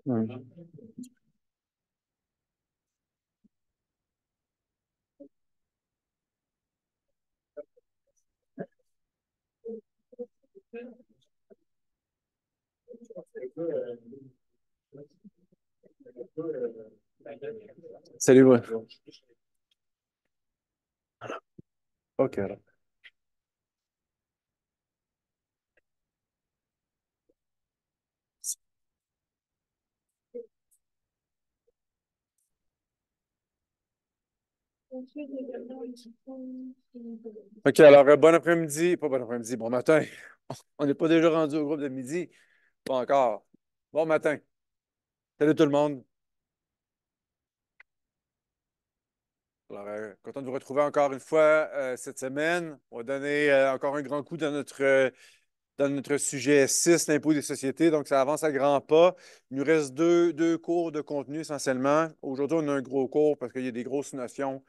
Hmm. Salut, ouais. OK, alors. OK, alors, bon après-midi. Pas bon après-midi, bon matin. On n'est pas déjà rendu au groupe de midi? Pas encore. Bon matin. Salut tout le monde. Alors, content de vous retrouver encore une fois cette semaine. On va donner encore un grand coup dans notre sujet 6, l'impôt des sociétés. Donc, ça avance à grands pas. Il nous reste deux cours de contenu essentiellement. Aujourd'hui, on a un gros cours parce qu'il y a des grosses notions.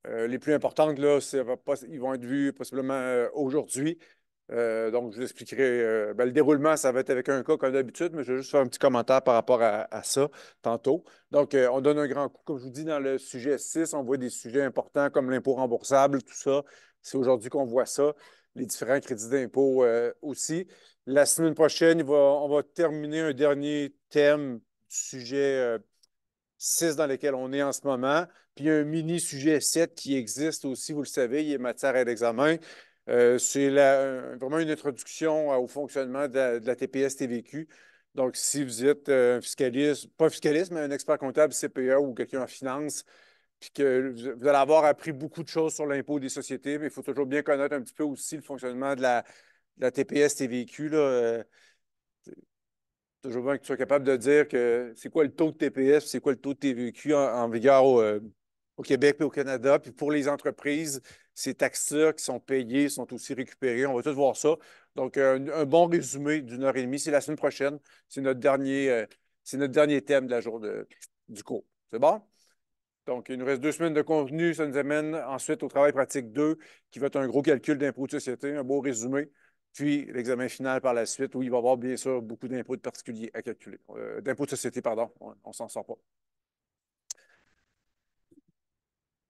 Les plus importantes, là, ils vont être vues possiblement aujourd'hui. Donc, je vous expliquerai. Ben, le déroulement, ça va être avec un cas comme d'habitude, mais je vais juste faire un petit commentaire par rapport à ça tantôt. Donc, on donne un grand coup. Comme je vous dis, dans le sujet 6, on voit des sujets importants comme l'impôt remboursable, tout ça. C'est aujourd'hui qu'on voit ça. Les différents crédits d'impôt aussi. La semaine prochaine, on va terminer un dernier thème du sujet 6 dans lequel on est en ce moment. Puis il y a un mini sujet 7 qui existe aussi, vous le savez, il est matière à l'examen. C'est vraiment une introduction au fonctionnement de la TPS-TVQ. Donc, si vous êtes un fiscaliste, pas un fiscaliste, mais un expert comptable CPA ou quelqu'un en finance, puis que vous allez avoir appris beaucoup de choses sur l'impôt des sociétés, mais il faut toujours bien connaître un petit peu aussi le fonctionnement de la TPS-TVQ. Toujours bien que tu sois capable de dire que c'est quoi le taux de TPS, c'est quoi le taux de TVQ en vigueur au Québec et au Canada. Puis pour les entreprises, ces taxes-là qui sont payées sont aussi récupérées. On va tous voir ça. Donc, un bon résumé d'une heure et demie, c'est la semaine prochaine. C'est notre dernier thème de du cours. C'est bon? Donc, il nous reste 2 semaines de contenu. Ça nous amène ensuite au travail pratique 2, qui va être un gros calcul d'impôt de société, un beau résumé. Puis l'examen final par la suite, où il va y avoir bien sûr beaucoup d'impôts de particuliers à calculer. D'impôts de société, pardon. On ne s'en sort pas.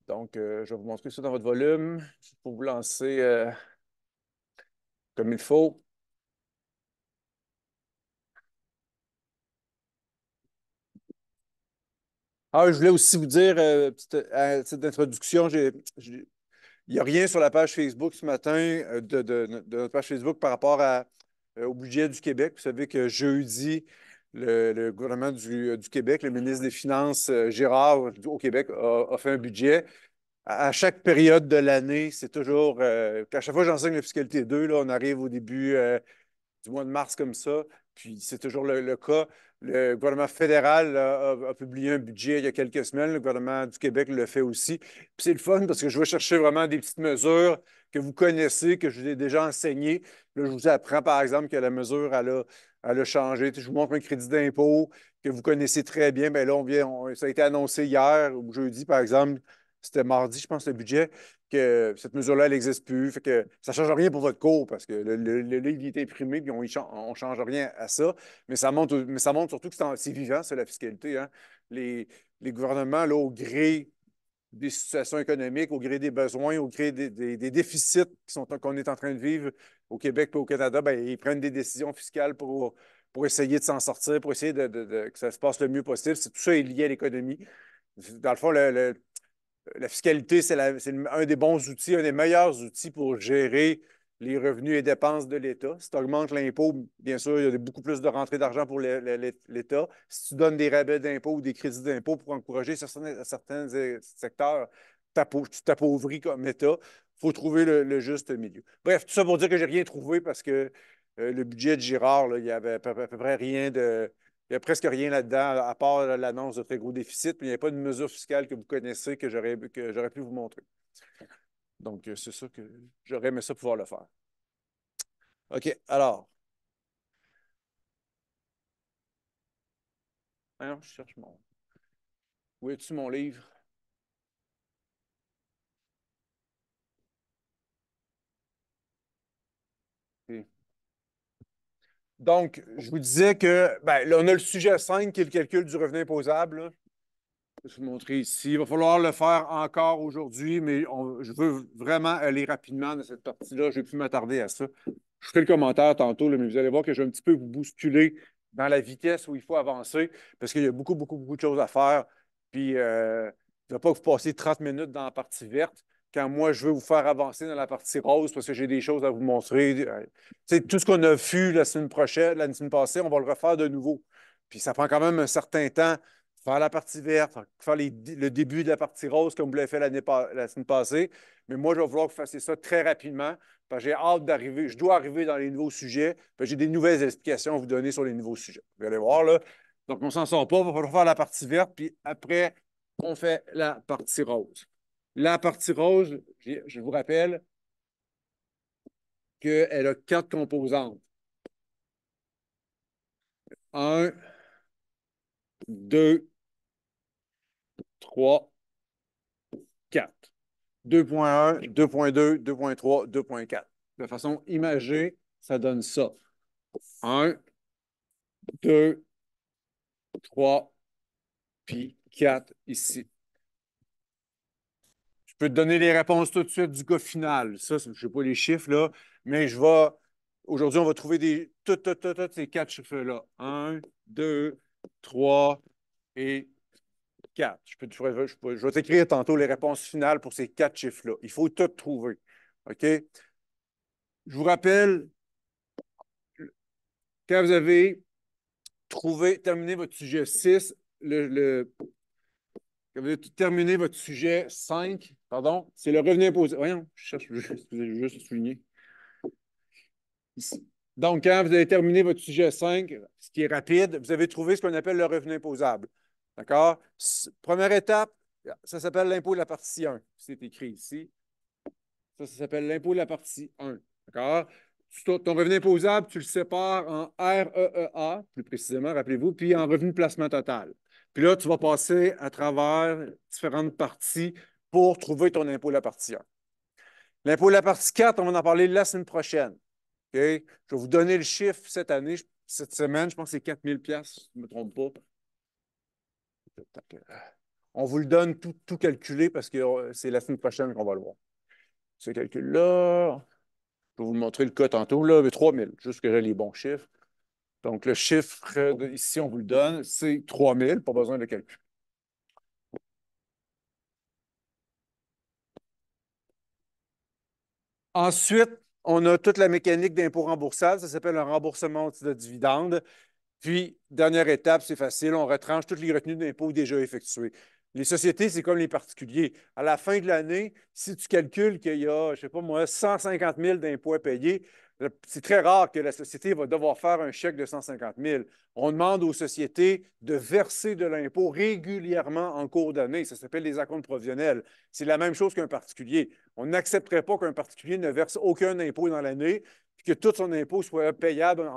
Donc, je vais vous montrer ça dans votre volume pour vous lancer comme il faut. Ah, je voulais aussi vous dire, à titre d'introduction, il n'y a rien sur la page Facebook ce matin, de notre page Facebook par rapport au budget du Québec. Vous savez que jeudi, le gouvernement du Québec, le ministre des Finances, Girard, au Québec, a fait un budget. À chaque période de l'année, c'est toujours, à chaque fois que j'enseigne la fiscalité 2, là, on arrive au début du mois de mars comme ça. Puis c'est toujours le cas. Le gouvernement fédéral a publié un budget il y a quelques semaines. Le gouvernement du Québec le fait aussi. Puis c'est le fun parce que je vais chercher vraiment des petites mesures que vous connaissez, que je vous ai déjà enseignées. Là, je vous apprends, par exemple, que la mesure, elle a changé. Je vous montre un crédit d'impôt que vous connaissez très bien. Bien là, ça a été annoncé hier ou jeudi, par exemple. C'était mardi, je pense, le budget que cette mesure-là, elle n'existe plus. Fait que ça ne change rien pour votre cours parce que le livre il est imprimé et on ne change rien à ça. Mais ça montre surtout que c'est vivant, c'est la fiscalité. Hein. Les, les gouvernements, là, au gré des situations économiques, au gré des besoins, au gré des déficits qu'on est en train de vivre au Québec et au Canada, ben, ils prennent des décisions fiscales pour essayer de s'en sortir, pour essayer que ça se passe le mieux possible. Tout ça est lié à l'économie. Dans le fond, la fiscalité, c'est un des bons outils, un des meilleurs outils pour gérer les revenus et dépenses de l'État. Si tu augmentes l'impôt, bien sûr, il y a beaucoup plus de rentrées d'argent pour l'État. Si tu donnes des rabais d'impôt ou des crédits d'impôt pour encourager certains secteurs, tu t'appauvris comme État. Il faut trouver le juste milieu. Bref, tout ça pour dire que je n'ai rien trouvé parce que le budget de Girard, là, il y avait à peu près rien de, il n'y a presque rien là-dedans, à part l'annonce de très gros déficit, puis il n'y a pas de mesure fiscale que vous connaissez que j'aurais pu vous montrer. Donc, c'est ça que j'aurais aimé ça pouvoir le faire. OK, alors. Voyons, je cherche mon. Où es-tu mon livre? OK. Donc, je vous disais que, ben, là, on a le sujet 5 qui est le calcul du revenu imposable, là. Je vais vous montrer ici. Il va falloir le faire encore aujourd'hui, mais je veux vraiment aller rapidement dans cette partie-là. Je ne vais plus m'attarder à ça. Je ferai le commentaire tantôt, là, mais vous allez voir que je vais un petit peu vous bousculer dans la vitesse où il faut avancer parce qu'il y a beaucoup, beaucoup, beaucoup de choses à faire. Puis, il ne va pas que vous passiez 30 minutes dans la partie verte quand moi, je veux vous faire avancer dans la partie rose parce que j'ai des choses à vous montrer. Tout ce qu'on a vu la semaine prochaine, la semaine passée, on va le refaire de nouveau. Puis, ça prend quand même un certain temps faire la partie verte, faire le début de la partie rose comme vous l'avez fait la semaine passée. Mais moi, je vais vouloir que vous fassiez ça très rapidement parce que j'ai hâte d'arriver. Je dois arriver dans les nouveaux sujets. J'ai des nouvelles explications à vous donner sur les nouveaux sujets. Vous allez voir, là. Donc, on ne s'en sort pas. Il va falloir faire la partie verte, puis après, on fait la partie rose. La partie rose, je vous rappelle qu'elle a 4 composantes. 1, 2, 3, 4. 2.1, 2.2, 2.3, 2.4. De façon imagée, ça donne ça. 1, 2, 3, puis 4 ici. Je peux te donner les réponses tout de suite du cas final. Ça, je ne sais pas les chiffres, là, mais je vais. Aujourd'hui, on va trouver toutes ces 4 chiffres-là. 1, 2, 3 et 4. Je vais t'écrire tantôt les réponses finales pour ces 4 chiffres-là. Il faut tout trouver. OK? Je vous rappelle, quand vous avez terminé votre sujet 6, quand vous avez terminé votre sujet 5, pardon, c'est le revenu imposé. Voyons, je vais juste souligner. Ici. Donc, quand vous avez terminé votre sujet 5, ce qui est rapide, vous avez trouvé ce qu'on appelle le revenu imposable. D'accord? Première étape, ça s'appelle l'impôt de la partie 1. C'est écrit ici. Ça s'appelle l'impôt de la partie 1. D'accord? Ton revenu imposable, tu le sépares en REEA, plus précisément, rappelez-vous, puis en revenu de placement total. Puis là, tu vas passer à travers différentes parties pour trouver ton impôt de la partie 1. L'impôt de la partie 4, on va en parler la semaine prochaine. OK? Je vais vous donner le chiffre cette année, cette semaine, je pense que c'est 4 000 si je ne me trompe pas. On vous le donne tout calculé parce que c'est la semaine prochaine qu'on va le voir. Ce calcul-là, je vais vous montrer le cas tantôt, là, mais 3 000, juste que j'ai les bons chiffres. Donc, le chiffre ici, on vous le donne, c'est 3 000, pas besoin de calcul. Ensuite, on a toute la mécanique d'impôt remboursable. Ça s'appelle un remboursement de dividendes. Puis, dernière étape, c'est facile, on retranche toutes les retenues d'impôt déjà effectuées. Les sociétés, c'est comme les particuliers. À la fin de l'année, si tu calcules qu'il y a, je ne sais pas moi, 150 000 d'impôts à payer, c'est très rare que la société va devoir faire un chèque de 150 000. On demande aux sociétés de verser de l'impôt régulièrement en cours d'année. Ça s'appelle les acomptes provisionnels. C'est la même chose qu'un particulier. On n'accepterait pas qu'un particulier ne verse aucun impôt dans l'année que tout son impôt soit payable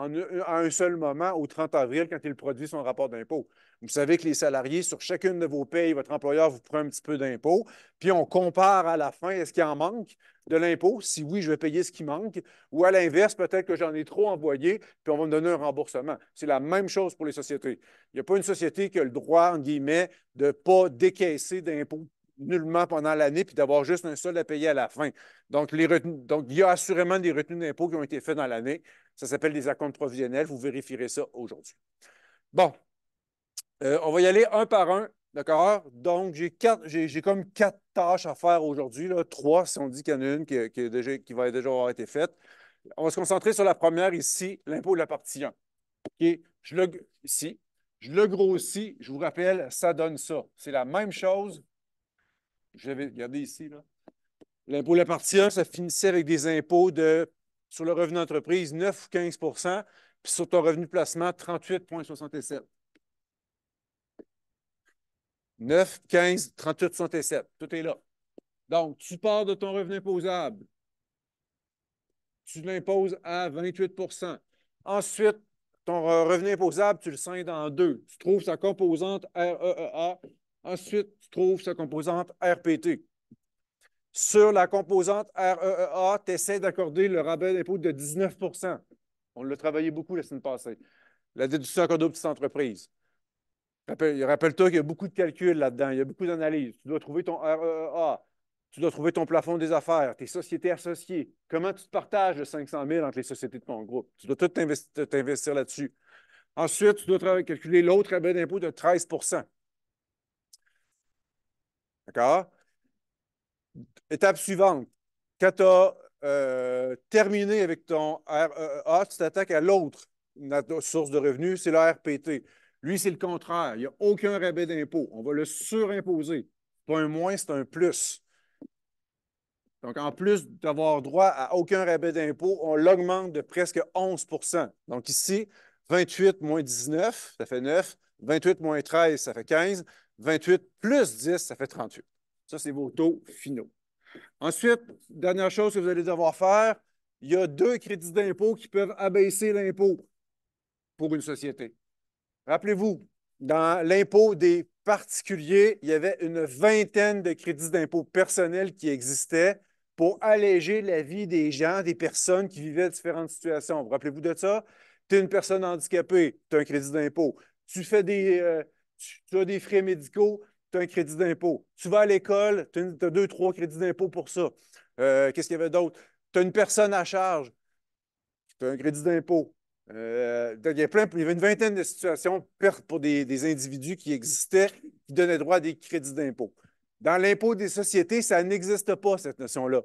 à un seul moment au 30 avril quand il produit son rapport d'impôt. Vous savez que les salariés, sur chacune de vos payes, votre employeur vous prend un petit peu d'impôt, puis on compare à la fin, est-ce qu'il en manque de l'impôt? Si oui, je vais payer ce qui manque, ou à l'inverse, peut-être que j'en ai trop envoyé, puis on va me donner un remboursement. C'est la même chose pour les sociétés. Il n'y a pas une société qui a le droit, en guillemets, de ne pas décaisser d'impôts nullement pendant l'année, puis d'avoir juste un seul à payer à la fin. Donc, il y a assurément des retenues d'impôts qui ont été faites dans l'année. Ça s'appelle des acomptes provisionnels. Vous vérifierez ça aujourd'hui. Bon, on va y aller un par un. D'accord? Donc, j'ai comme 4 tâches à faire aujourd'hui. Trois, si on dit qu'il y en a une qui va déjà avoir été faite. On va se concentrer sur la première ici, l'impôt de la partie 1. OK? Ici. Je le grossis. Je vous rappelle, ça donne ça. C'est la même chose. Je vais regarder ici, là. L'impôt de la partie 1, ça finissait avec des impôts sur le revenu d'entreprise, 9 ou 15 puis sur ton revenu de placement, 38,67. 9, 15, 38, 67. Tout est là. Donc, tu pars de ton revenu imposable. tu l'imposes à 28 %. Ensuite, ton revenu imposable, tu le scindes en deux. Tu trouves sa composante REEA. Ensuite, tu trouves sa composante RPT. Sur la composante REEA, tu essaies d'accorder le rabais d'impôt de 19 %. On l'a travaillé beaucoup la semaine passée. La déduction accordée aux petites entreprises. Rappelle-toi qu'il y a beaucoup de calculs là-dedans, il y a beaucoup d'analyses. Tu dois trouver ton REEA, tu dois trouver ton plafond des affaires, tes sociétés associées. Comment tu te partages le 500 000 entre les sociétés de ton groupe? Tu dois tout t'investir là-dessus. Ensuite, tu dois calculer l'autre rabais d'impôt de 13 %. D'accord? Étape suivante. Quand tu as terminé avec ton REEA, tu t'attaques à l'autre source de revenus, c'est le RPT. Lui, c'est le contraire. Il n'y a aucun rabais d'impôt. On va le surimposer. Pas un moins, c'est un plus. Donc, en plus d'avoir droit à aucun rabais d'impôt, on l'augmente de presque 11 %. Donc, ici, 28 moins 19, ça fait 9. 28 moins 13, ça fait 15. 28 plus 10, ça fait 38. Ça, c'est vos taux finaux. Ensuite, dernière chose que vous allez devoir faire, il y a 2 crédits d'impôt qui peuvent abaisser l'impôt pour une société. Rappelez-vous, dans l'impôt des particuliers, il y avait une vingtaine de crédits d'impôt personnels qui existaient pour alléger la vie des gens, des personnes qui vivaient différentes situations. Vous rappelez-vous de ça? Tu es une personne handicapée, tu as un crédit d'impôt. Tu as des frais médicaux, tu as un crédit d'impôt. Tu vas à l'école, tu as 2, 3 crédits d'impôt pour ça. Qu'est-ce qu'il y avait d'autre? Tu as une personne à charge, tu as un crédit d'impôt. Il y avait une vingtaine de situations pour des individus qui existaient, qui donnaient droit à des crédits d'impôt. Dans l'impôt des sociétés, ça n'existe pas, cette notion-là.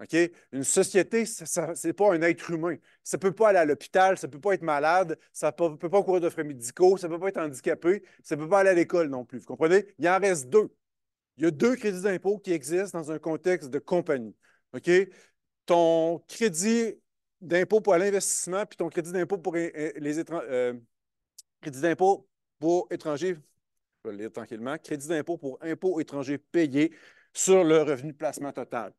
OK? Une société, ce n'est pas un être humain. Ça ne peut pas aller à l'hôpital, ça ne peut pas être malade, ça ne peut pas courir de frais médicaux, ça ne peut pas être handicapé, ça ne peut pas aller à l'école non plus. Vous comprenez? Il en reste 2. Il y a 2 crédits d'impôt qui existent dans un contexte de compagnie. OK? Ton crédit d'impôt pour l'investissement puis ton crédit d'impôt pour les crédit d'impôt pour étrangers, je vais le lire tranquillement, crédit d'impôt pour impôts étrangers payés sur le revenu de placement total.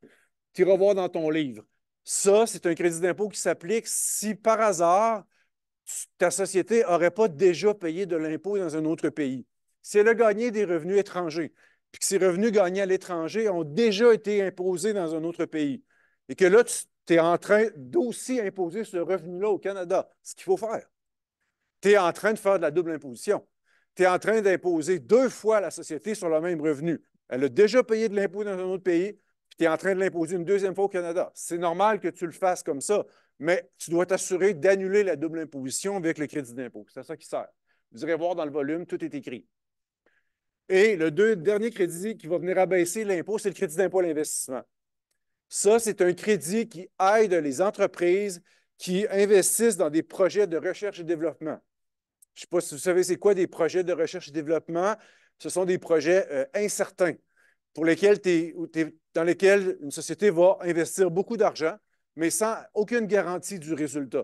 Tu iras voir dans ton livre. Ça, c'est un crédit d'impôt qui s'applique si par hasard, ta société n'aurait pas déjà payé de l'impôt dans un autre pays. Si elle a gagné des revenus étrangers, puis que ces revenus gagnés à l'étranger ont déjà été imposés dans un autre pays, et que là, tu es en train d'aussi imposer ce revenu-là au Canada, ce qu'il faut faire. Tu es en train de faire de la double imposition. Tu es en train d'imposer 2 fois la société sur le même revenu. Elle a déjà payé de l'impôt dans un autre pays, puis tu es en train de l'imposer une deuxième fois au Canada. C'est normal que tu le fasses comme ça, mais tu dois t'assurer d'annuler la double imposition avec le crédit d'impôt. C'est à ça qui sert. Vous irez voir dans le volume, tout est écrit. Et le dernier crédit qui va venir abaisser l'impôt, c'est le crédit d'impôt à l'investissement. Ça, c'est un crédit qui aide les entreprises qui investissent dans des projets de recherche et développement. Je ne sais pas si vous savez c'est quoi des projets de recherche et développement. Ce sont des projets incertains pour lesquels dans lesquels une société va investir beaucoup d'argent, mais sans aucune garantie du résultat.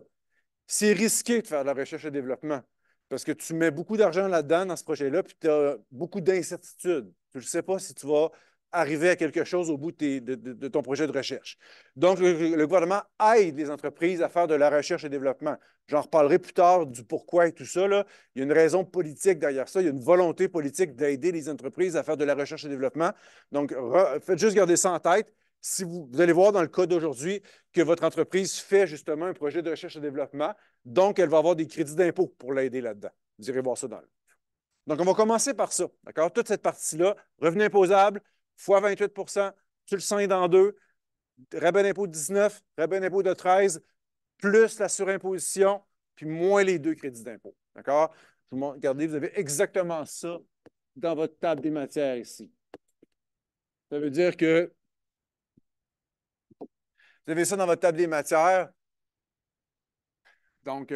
C'est risqué de faire de la recherche et développement parce que tu mets beaucoup d'argent là-dedans, dans ce projet-là, puis tu as beaucoup d'incertitudes. Tu ne sais pas si tu vas arriver à quelque chose au bout de ton projet de recherche. Donc, le gouvernement aide les entreprises à faire de la recherche et développement. J'en reparlerai plus tard du pourquoi et tout ça, là. Il y a une raison politique derrière ça. Il y a une volonté politique d'aider les entreprises à faire de la recherche et développement. Donc, faites juste garder ça en tête. Si vous allez voir dans le cas d'aujourd'hui que votre entreprise fait justement un projet de recherche et développement, donc elle va avoir des crédits d'impôt pour l'aider là-dedans. Vous irez voir ça dans le. Donc, on va commencer par ça, d'accord? Toute cette partie-là, revenu imposable, fois 28 %, tu le scindes en deux, rabais d'impôt de 19, rabais d'impôt de 13, plus la surimposition, puis moins les 2 crédits d'impôt, d'accord? Regardez, vous avez exactement ça dans votre table des matières ici. Ça veut dire que vous avez ça dans votre table des matières. Donc,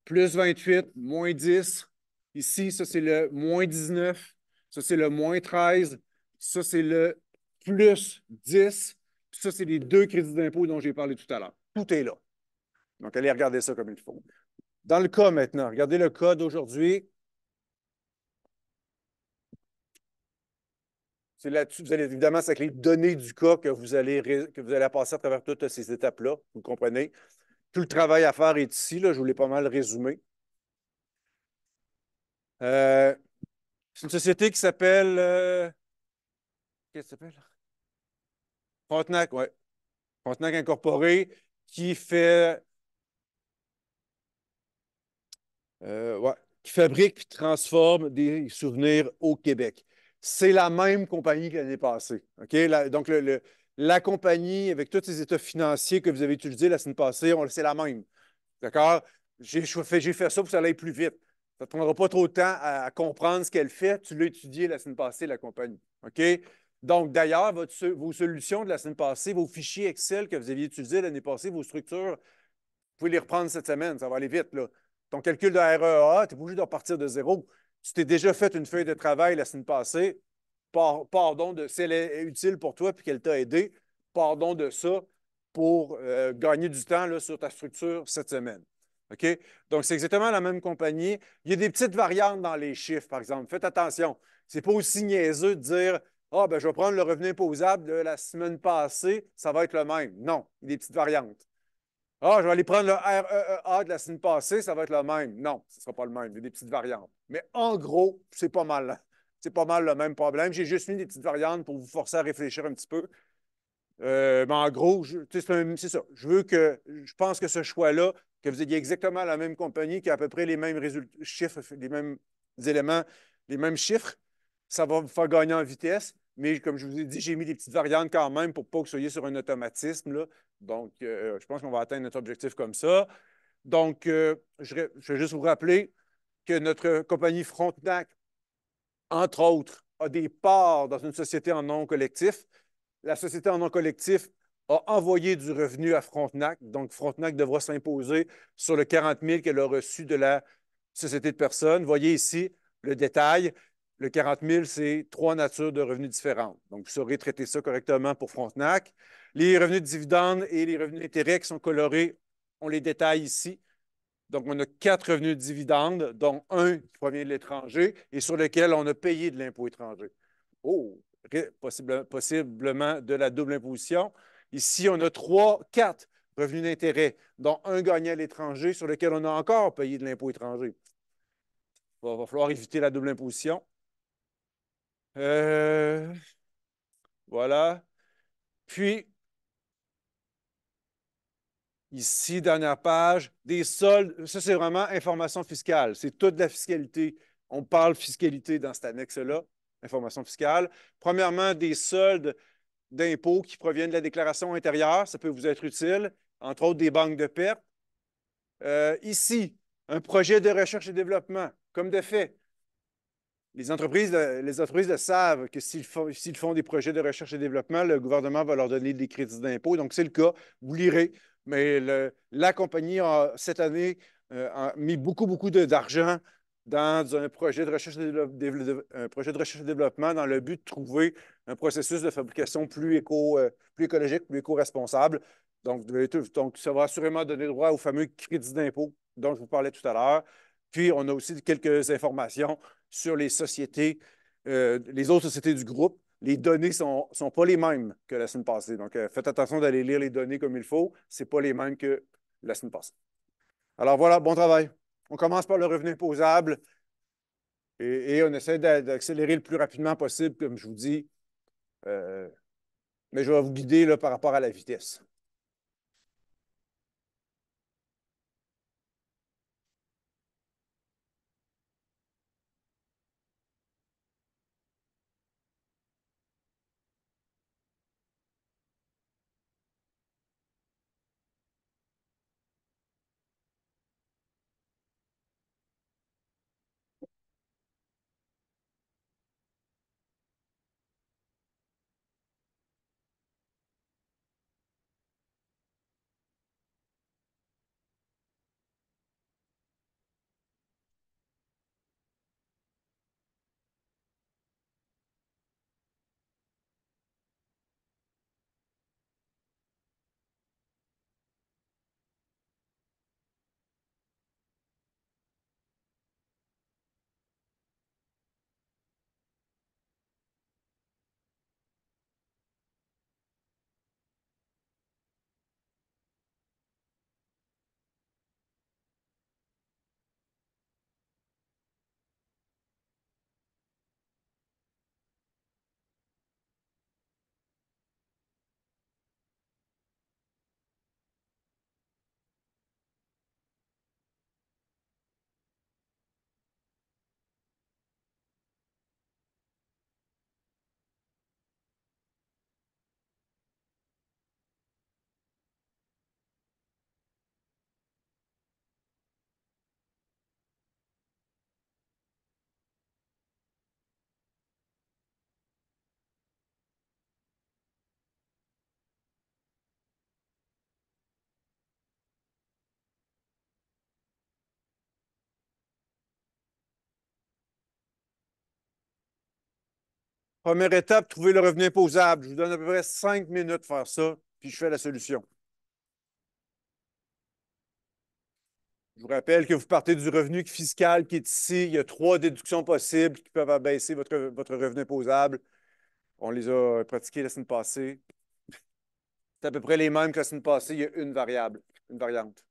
plus 28, moins 10. Ici, ça, c'est le moins 19. Ça, c'est le moins 13. Ça, c'est le plus 10. Puis ça, c'est les 2 crédits d'impôt dont j'ai parlé tout à l'heure. Tout est là. Donc, allez regarder ça comme il faut. Dans le cas maintenant, regardez le cas d'aujourd'hui. C'est là-dessus, vous allez évidemment, c'est avec les données du cas que vous allez passer à travers toutes ces étapes-là. Vous comprenez? Tout le travail à faire est ici, là, je vous l'ai pas mal résumé. Euh, c'est une société qui s'appelle. Qu'est-ce que ça s'appelle? Frontenac, oui. Frontenac Incorporé, qui fait. Ouais, qui fabrique et transforme des souvenirs au Québec. C'est la même compagnie que l'année passée. OK? Donc, la compagnie, avec tous ces états financiers que vous avez utilisés la semaine passée, c'est la même. D'accord? J'ai fait ça pour que ça aille plus vite. Ça ne te prendra pas trop de temps à comprendre ce qu'elle fait. Tu l'as étudié la semaine passée, la compagnie. OK? Donc, d'ailleurs, vos solutions de la semaine passée, vos fichiers Excel que vous aviez utilisés l'année passée, vos structures, vous pouvez les reprendre cette semaine. Ça va aller vite, là. Ton calcul de REA, tu n'es pas obligé de repartir de zéro. Tu t'es déjà fait une feuille de travail la semaine passée. Pardon de si elle est utile pour toi et qu'elle t'a aidé. Pardon de ça pour gagner du temps là, sur ta structure cette semaine. OK? Donc, c'est exactement la même compagnie. Il y a des petites variantes dans les chiffres, par exemple. Faites attention. C'est pas aussi niaiseux de dire ah, ben, je vais prendre le revenu imposable de la semaine passée, ça va être le même. Non, il y a des petites variantes. Ah, je vais aller prendre le REEA de la semaine passée, ça va être le même. Non, ce ne sera pas le même. Il y a des petites variantes. Mais en gros, c'est pas mal le même problème. J'ai juste mis des petites variantes pour vous forcer à réfléchir un petit peu. Mais en gros, c'est ça. Je pense que ce choix-là, que vous ayez exactement la même compagnie qui a à peu près les mêmes chiffres, les mêmes éléments, les mêmes chiffres, ça va vous faire gagner en vitesse. Mais comme je vous ai dit, j'ai mis des petites variantes quand même pour pas que vous soyez sur un automatisme, là. Donc, je pense qu'on va atteindre notre objectif comme ça. Donc, je vais juste vous rappeler que notre compagnie Frontenac, entre autres, a des parts dans une société en nom collectif. La société en nom collectif a envoyé du revenu à Frontenac. Donc, Frontenac devra s'imposer sur le 40 000 qu'elle a reçu de la société de personnes. Voyez ici le détail. Le 40 000, c'est trois natures de revenus différentes. Donc, vous saurez traiter ça correctement pour Frontenac. Les revenus de dividendes et les revenus d'intérêt qui sont colorés, on les détaille ici. Donc, on a quatre revenus de dividendes, dont un qui provient de l'étranger et sur lequel on a payé de l'impôt étranger. Oh, possiblement de la double imposition. Ici, on a quatre revenus d'intérêt, dont un gagné à l'étranger sur lequel on a encore payé de l'impôt étranger. Il va falloir éviter la double imposition. Euh, voilà. Puis, ici, dernière page, des soldes. Ça, c'est vraiment information fiscale. C'est toute la fiscalité. On parle fiscalité dans cette annexe-là, information fiscale. Premièrement, des soldes d'impôts qui proviennent de la déclaration intérieure. Ça peut vous être utile, entre autres des banques de perte. Ici, un projet de recherche et développement, comme de fait. Les entreprises le savent que s'ils font des projets de recherche et développement, le gouvernement va leur donner des crédits d'impôt. Donc, c'est le cas. Vous lirez. Mais la compagnie a, cette année, a mis beaucoup, beaucoup d'argent dans un projet de recherche et développement dans le but de trouver un processus de fabrication plus écologique, plus éco-responsable. Donc, ça va assurément donner droit au fameux crédit d'impôt dont je vous parlais tout à l'heure. Puis, on a aussi quelques informations sur les sociétés, les autres sociétés du groupe. Les données ne sont pas les mêmes que la semaine passée. Donc, faites attention d'aller lire les données comme il faut. Ce n'est pas les mêmes que la semaine passée. Alors voilà, bon travail. On commence par le revenu imposable et on essaie d'accélérer le plus rapidement possible, comme je vous dis. Euh, mais je vais vous guider là, par rapport à la vitesse. Première étape, trouver le revenu imposable. Je vous donne à peu près 5 minutes pour faire ça, puis je fais la solution. Je vous rappelle que vous partez du revenu fiscal qui est ici. Il y a 3 déductions possibles qui peuvent abaisser votre revenu imposable. On les a pratiquées la semaine passée. C'est à peu près les mêmes que la semaine passée. Il y a une variable, une variante.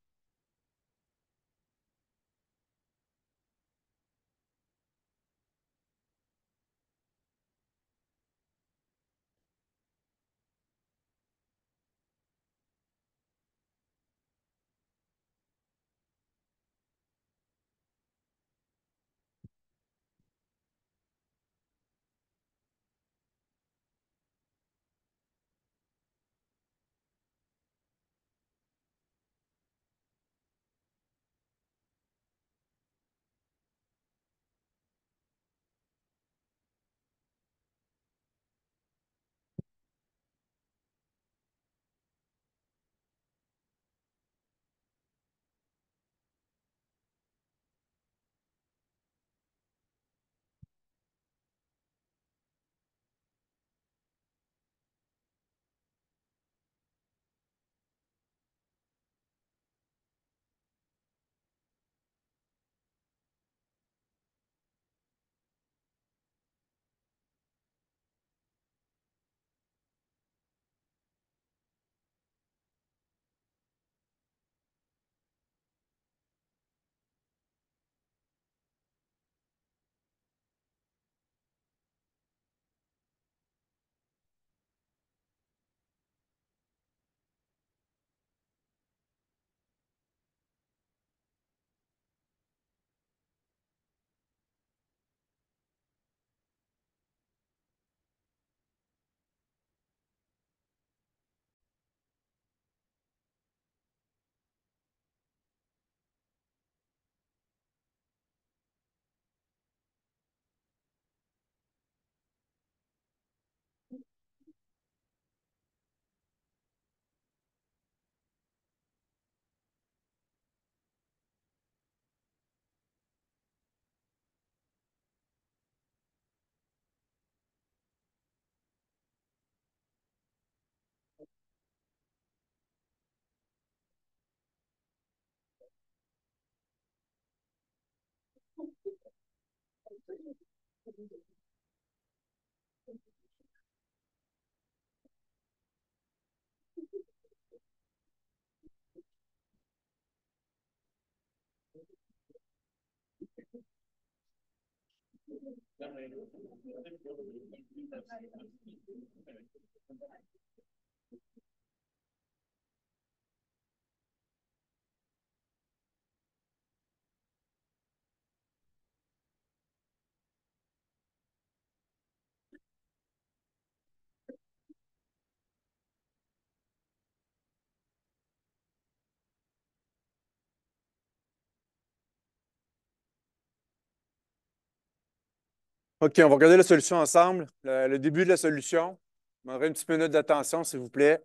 OK, on va regarder la solution ensemble. Le début de la solution. Je demanderai une petite minute d'attention, s'il vous plaît.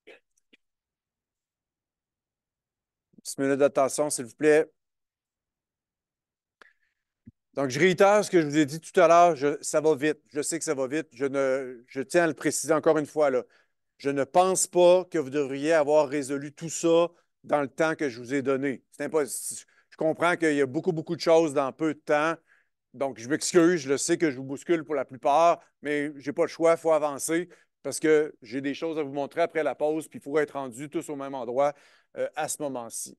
Une petite minute d'attention, s'il vous plaît. Donc, je réitère ce que je vous ai dit tout à l'heure. Ça va vite. Je sais que ça va vite. Je tiens à le préciser encore une fois, là. Je ne pense pas que vous devriez avoir résolu tout ça dans le temps que je vous ai donné. C'est impossible. Je comprends qu'il y a beaucoup, beaucoup de choses dans peu de temps. Donc, je m'excuse. Je sais que je vous bouscule pour la plupart, mais je n'ai pas le choix. Il faut avancer parce que j'ai des choses à vous montrer après la pause, puis il faut être rendu tous au même endroit à ce moment-ci.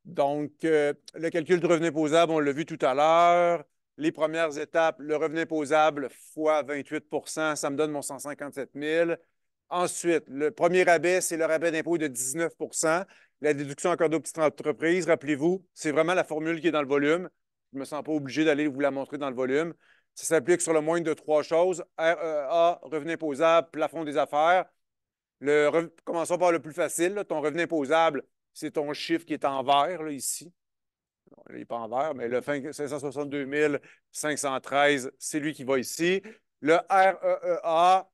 Donc, le calcul de revenu imposable, on l'a vu tout à l'heure. Les premières étapes, le revenu imposable fois 28 ça me donne mon 157 000. Ensuite, le premier rabais, c'est le rabais d'impôt de 19 la déduction en cas de petite entreprise. Rappelez-vous, c'est vraiment la formule qui est dans le volume. Je ne me sens pas obligé d'aller vous la montrer dans le volume. Ça s'applique sur le moindre de 3 choses. REA, revenu imposable, plafond des affaires. Commençons par le plus facile. Là. Ton revenu imposable, c'est ton chiffre qui est en vert, là, ici. Bon, là, il n'est pas en vert, mais le 562 513, c'est lui qui va ici. Le REEA,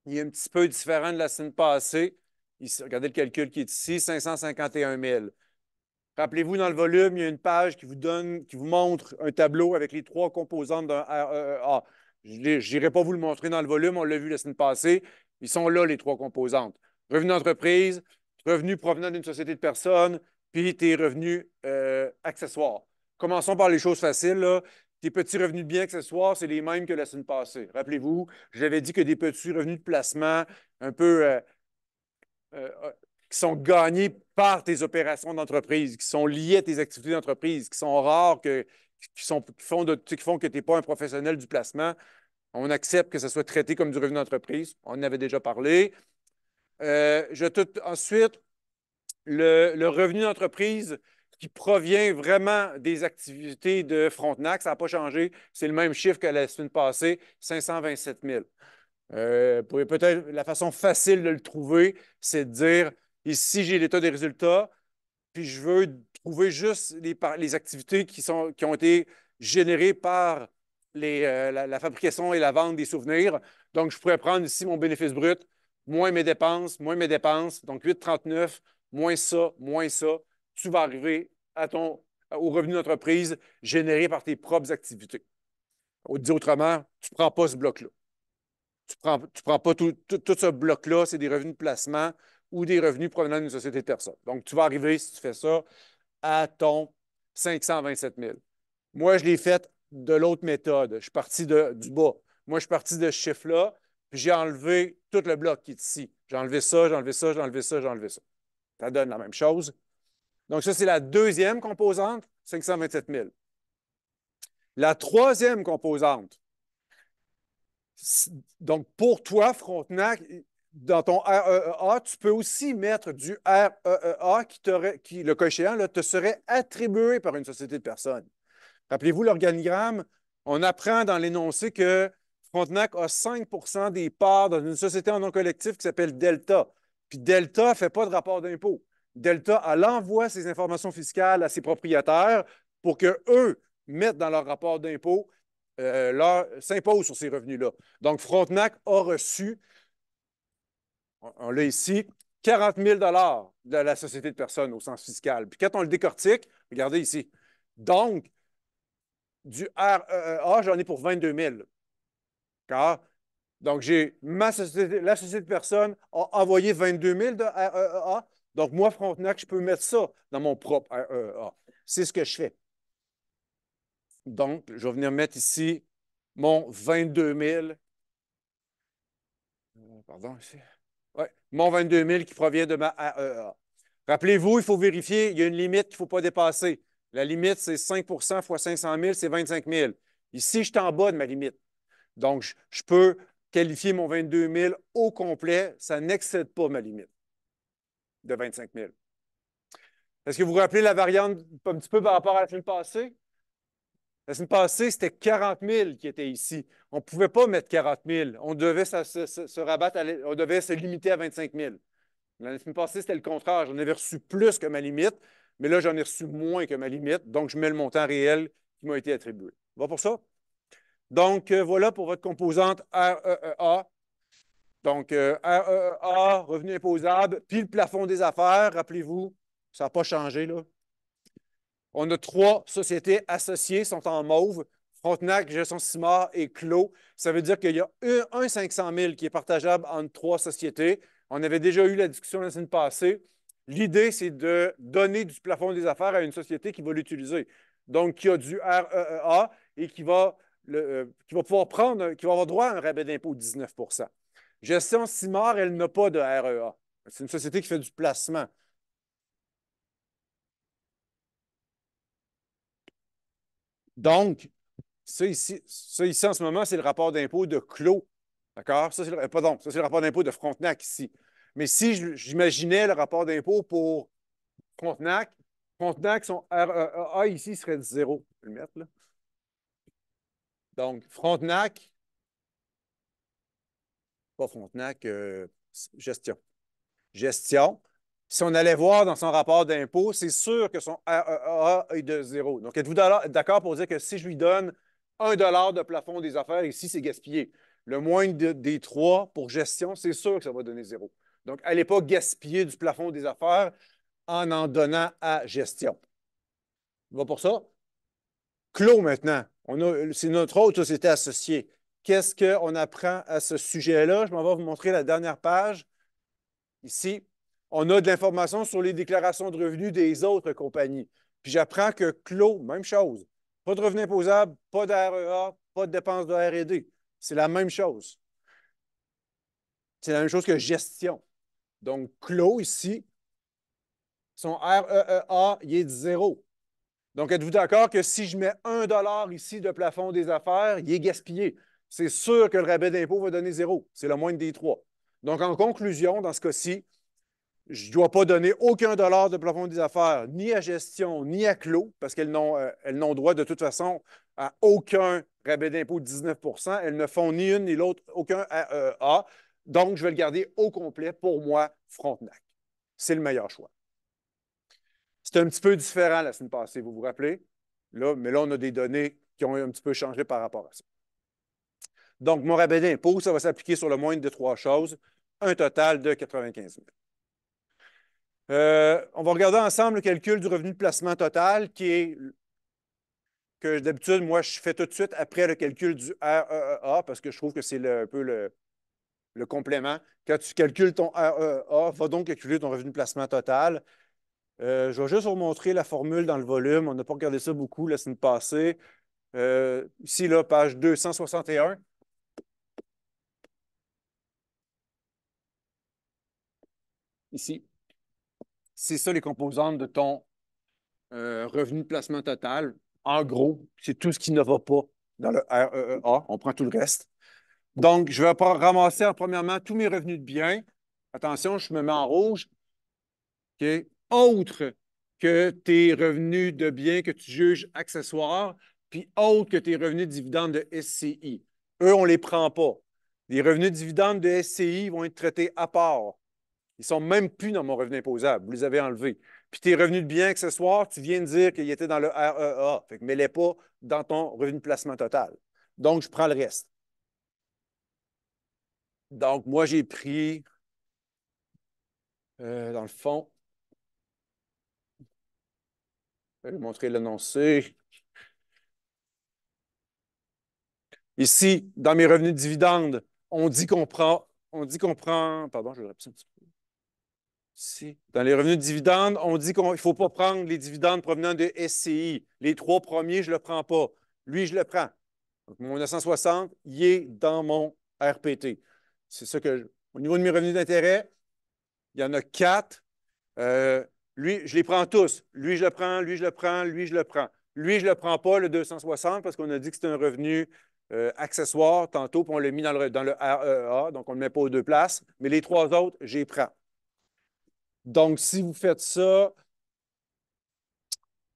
il est un petit peu différent de la semaine passée. Ici, regardez le calcul qui est ici, 551 000. Rappelez-vous, dans le volume, il y a une page qui vous montre un tableau avec les 3 composantes d'un REEA. Je n'irai pas vous le montrer dans le volume, on l'a vu la semaine passée. Ils sont là, les trois composantes. Revenu d'entreprise, revenus provenant d'une société de personnes, puis tes revenus accessoires. Commençons par les choses faciles, là. Tes petits revenus de biens accessoires, c'est les mêmes que la semaine passée. Rappelez-vous, j'avais dit que des petits revenus de placement un peu euh, qui sont gagnés par tes opérations d'entreprise, qui sont liés à tes activités d'entreprise, qui sont rares, qui font que tu n'es pas un professionnel du placement. On accepte que ça soit traité comme du revenu d'entreprise. On en avait déjà parlé. Ensuite, le revenu d'entreprise qui provient vraiment des activités de Frontenac, ça n'a pas changé. C'est le même chiffre que la semaine passée, 527 000. Peut-être la façon facile de le trouver, c'est de dire ici, j'ai l'état des résultats, puis je veux trouver juste les activités qui ont été générées par la fabrication et la vente des souvenirs. Donc, je pourrais prendre ici mon bénéfice brut, moins mes dépenses, donc 8,39, moins ça. Tu vas arriver au revenu d'entreprise généré par tes propres activités. Dit autrement, tu ne prends pas ce bloc-là. Tu prends pas tout ce bloc-là, c'est des revenus de placement ou des revenus provenant d'une société de personnes. Donc, tu vas arriver, si tu fais ça, à ton 527 000. Moi, je l'ai fait de l'autre méthode. Je suis parti du bas. Moi, je suis parti de ce chiffre-là, puis j'ai enlevé tout le bloc qui est ici. J'ai enlevé ça, j'ai enlevé ça, j'ai enlevé ça, j'ai enlevé ça. Ça donne la même chose. Donc, ça, c'est la deuxième composante, 527 000. La troisième composante, donc, pour toi, Frontenac, dans ton REEA, tu peux aussi mettre du REEA qui, le cas échéant, là, te serait attribué par une société de personnes. Rappelez-vous l'organigramme, on apprend dans l'énoncé que Frontenac a 5 des parts dans une société en nom collectif qui s'appelle Delta. Puis Delta ne fait pas de rapport d'impôt. Delta, elle envoie ses informations fiscales à ses propriétaires pour qu'eux mettent dans leur rapport d'impôt s'imposent sur ces revenus-là. Donc, Frontenac a reçu, on l'a ici, 40 000 de la société de personnes au sens fiscal. Puis quand on le décortique, regardez ici. Donc, du REEA, j'en ai pour 22 000. Car, donc, la société de personnes a envoyé 22 000 de REEA. Donc, moi, Frontenac, je peux mettre ça dans mon propre REEA. C'est ce que je fais. Donc, je vais venir mettre ici mon 22 000. Pardon, ici. Ouais, mon 22 000 qui provient de ma REEA. Rappelez-vous, il faut vérifier, il y a une limite qu'il ne faut pas dépasser. La limite, c'est 5 fois 500 000, c'est 25 000. Ici, je suis en bas de ma limite. Donc, je peux qualifier mon 22 000 au complet. Ça n'excède pas ma limite de 25 000. Est-ce que vous vous rappelez la variante un petit peu par rapport à la semaine passée? La semaine passée, c'était 40 000 qui étaient ici. On ne pouvait pas mettre 40 000. On devait se rabattre, on devait se limiter à 25 000. La semaine passée, c'était le contraire. J'en avais reçu plus que ma limite, mais là, j'en ai reçu moins que ma limite. Donc, je mets le montant réel qui m'a été attribué. Va pour ça? Donc, voilà pour votre composante REEA. Donc, REEA, revenu imposable, puis le plafond des affaires, rappelez-vous, ça n'a pas changé, là. On a trois sociétés associées, sont en mauve. Frontenac, Gestion Simard et Clos. Ça veut dire qu'il y a un 500 000 qui est partageable entre trois sociétés. On avait déjà eu la discussion la semaine passée. L'idée, c'est de donner du plafond des affaires à une société qui va l'utiliser. Donc, qui a du REEA et qui va pouvoir qui va avoir droit à un rabais d'impôt de 19 Gestion Simard, elle n'a pas de REEA. C'est une société qui fait du placement. Donc, ça ici, en ce moment, c'est le rapport d'impôt de Clos. D'accord? Pardon, ça, c'est le rapport d'impôt de Frontenac ici. Mais si j'imaginais le rapport d'impôt pour Frontenac, son REEA ici serait de 0. Je vais le mettre là. Donc, Frontenac, pas Frontenac, gestion. Gestion. Si on allait voir dans son rapport d'impôt, c'est sûr que son REEA est de 0. Donc, êtes-vous d'accord pour dire que si je lui donne 1 de plafond des affaires, ici, c'est gaspillé. Le moindre des trois pour gestion, c'est sûr que ça va donner 0. Donc, n'allez pas gaspiller du plafond des affaires en donnant à gestion. On va pour ça? Clos maintenant. C'est notre autre société associée. qu'est-ce qu'on apprend à ce sujet-là? Je m'en vais vous montrer la dernière page. Ici, on a de l'information sur les déclarations de revenus des autres compagnies. Puis j'apprends que Clos, même chose. Pas de revenus imposables, pas d'REA, pas de dépenses de R&D. C'est la même chose. C'est la même chose que gestion. Donc, Clos, ici, son REEA, il est de 0. Donc, êtes-vous d'accord que si je mets 1 $ ici de plafond des affaires, il est gaspillé? C'est sûr que le rabais d'impôt va donner 0. C'est le moindre des trois. Donc, en conclusion, dans ce cas-ci, je ne dois pas donner aucun dollar de plafond des affaires, ni à gestion, ni à Clos, parce elles n'ont droit de toute façon à aucun rabais d'impôt de 19 %. Elles ne font ni une ni l'autre, aucun REEA. Donc, je vais le garder au complet pour moi, Frontenac. C'est le meilleur choix. C'était un petit peu différent la semaine passée, vous vous rappelez? Là, mais là, on a des données qui ont un petit peu changé par rapport à ça. Donc, mon rabais d'impôt, ça va s'appliquer sur le moindre de trois choses, un total de 95 000. On va regarder ensemble le calcul du revenu de placement total, qui est que d'habitude, moi, je fais tout de suite après le calcul du REEA, parce que je trouve que c'est un peu le complément. Quand tu calcules ton REEA, va donc calculer ton revenu de placement total. Je vais juste vous montrer la formule dans le volume. On n'a pas regardé ça beaucoup la semaine passée. Ici, là, page 261. Ici. C'est ça les composantes de ton revenu de placement total. En gros, c'est tout ce qui ne va pas dans le REEA. On prend tout le reste. Donc, je vais ramasser premièrement tous mes revenus de biens. Attention, je me mets en rouge. OK? Autre que tes revenus de biens que tu juges accessoires, puis autre que tes revenus de dividendes de SCI. Eux, on ne les prend pas. Les revenus de dividendes de SCI vont être traités à part. Ils ne sont même plus dans mon revenu imposable. Vous les avez enlevés. Puis tes revenus de biens accessoires, tu viens de dire qu'ils étaient dans le REA. Fait que mets-les pas dans ton revenu de placement total. Donc, je prends le reste. Donc, moi, j'ai pris, dans le fond, je vais vous montrer l'énoncé. Ici, dans mes revenus de dividendes, pardon, je vais répéter un petit peu. Ici, dans les revenus de dividendes, on dit qu'il ne faut pas prendre les dividendes provenant de SCI. Les trois premiers, je ne le prends pas. Lui, je le prends. Donc, mon 960, il est dans mon RPT. C'est ça que au niveau de mes revenus d'intérêt, il y en a quatre. Lui, je les prends tous. Lui, je le prends, lui, je le prends, lui, je le prends. Lui, je ne le prends pas, le 260, parce qu'on a dit que c'est un revenu accessoire tantôt, puis on l'a mis dans le REA, donc on ne le met pas aux deux places. Mais les trois autres, je les prends. Donc, si vous faites ça,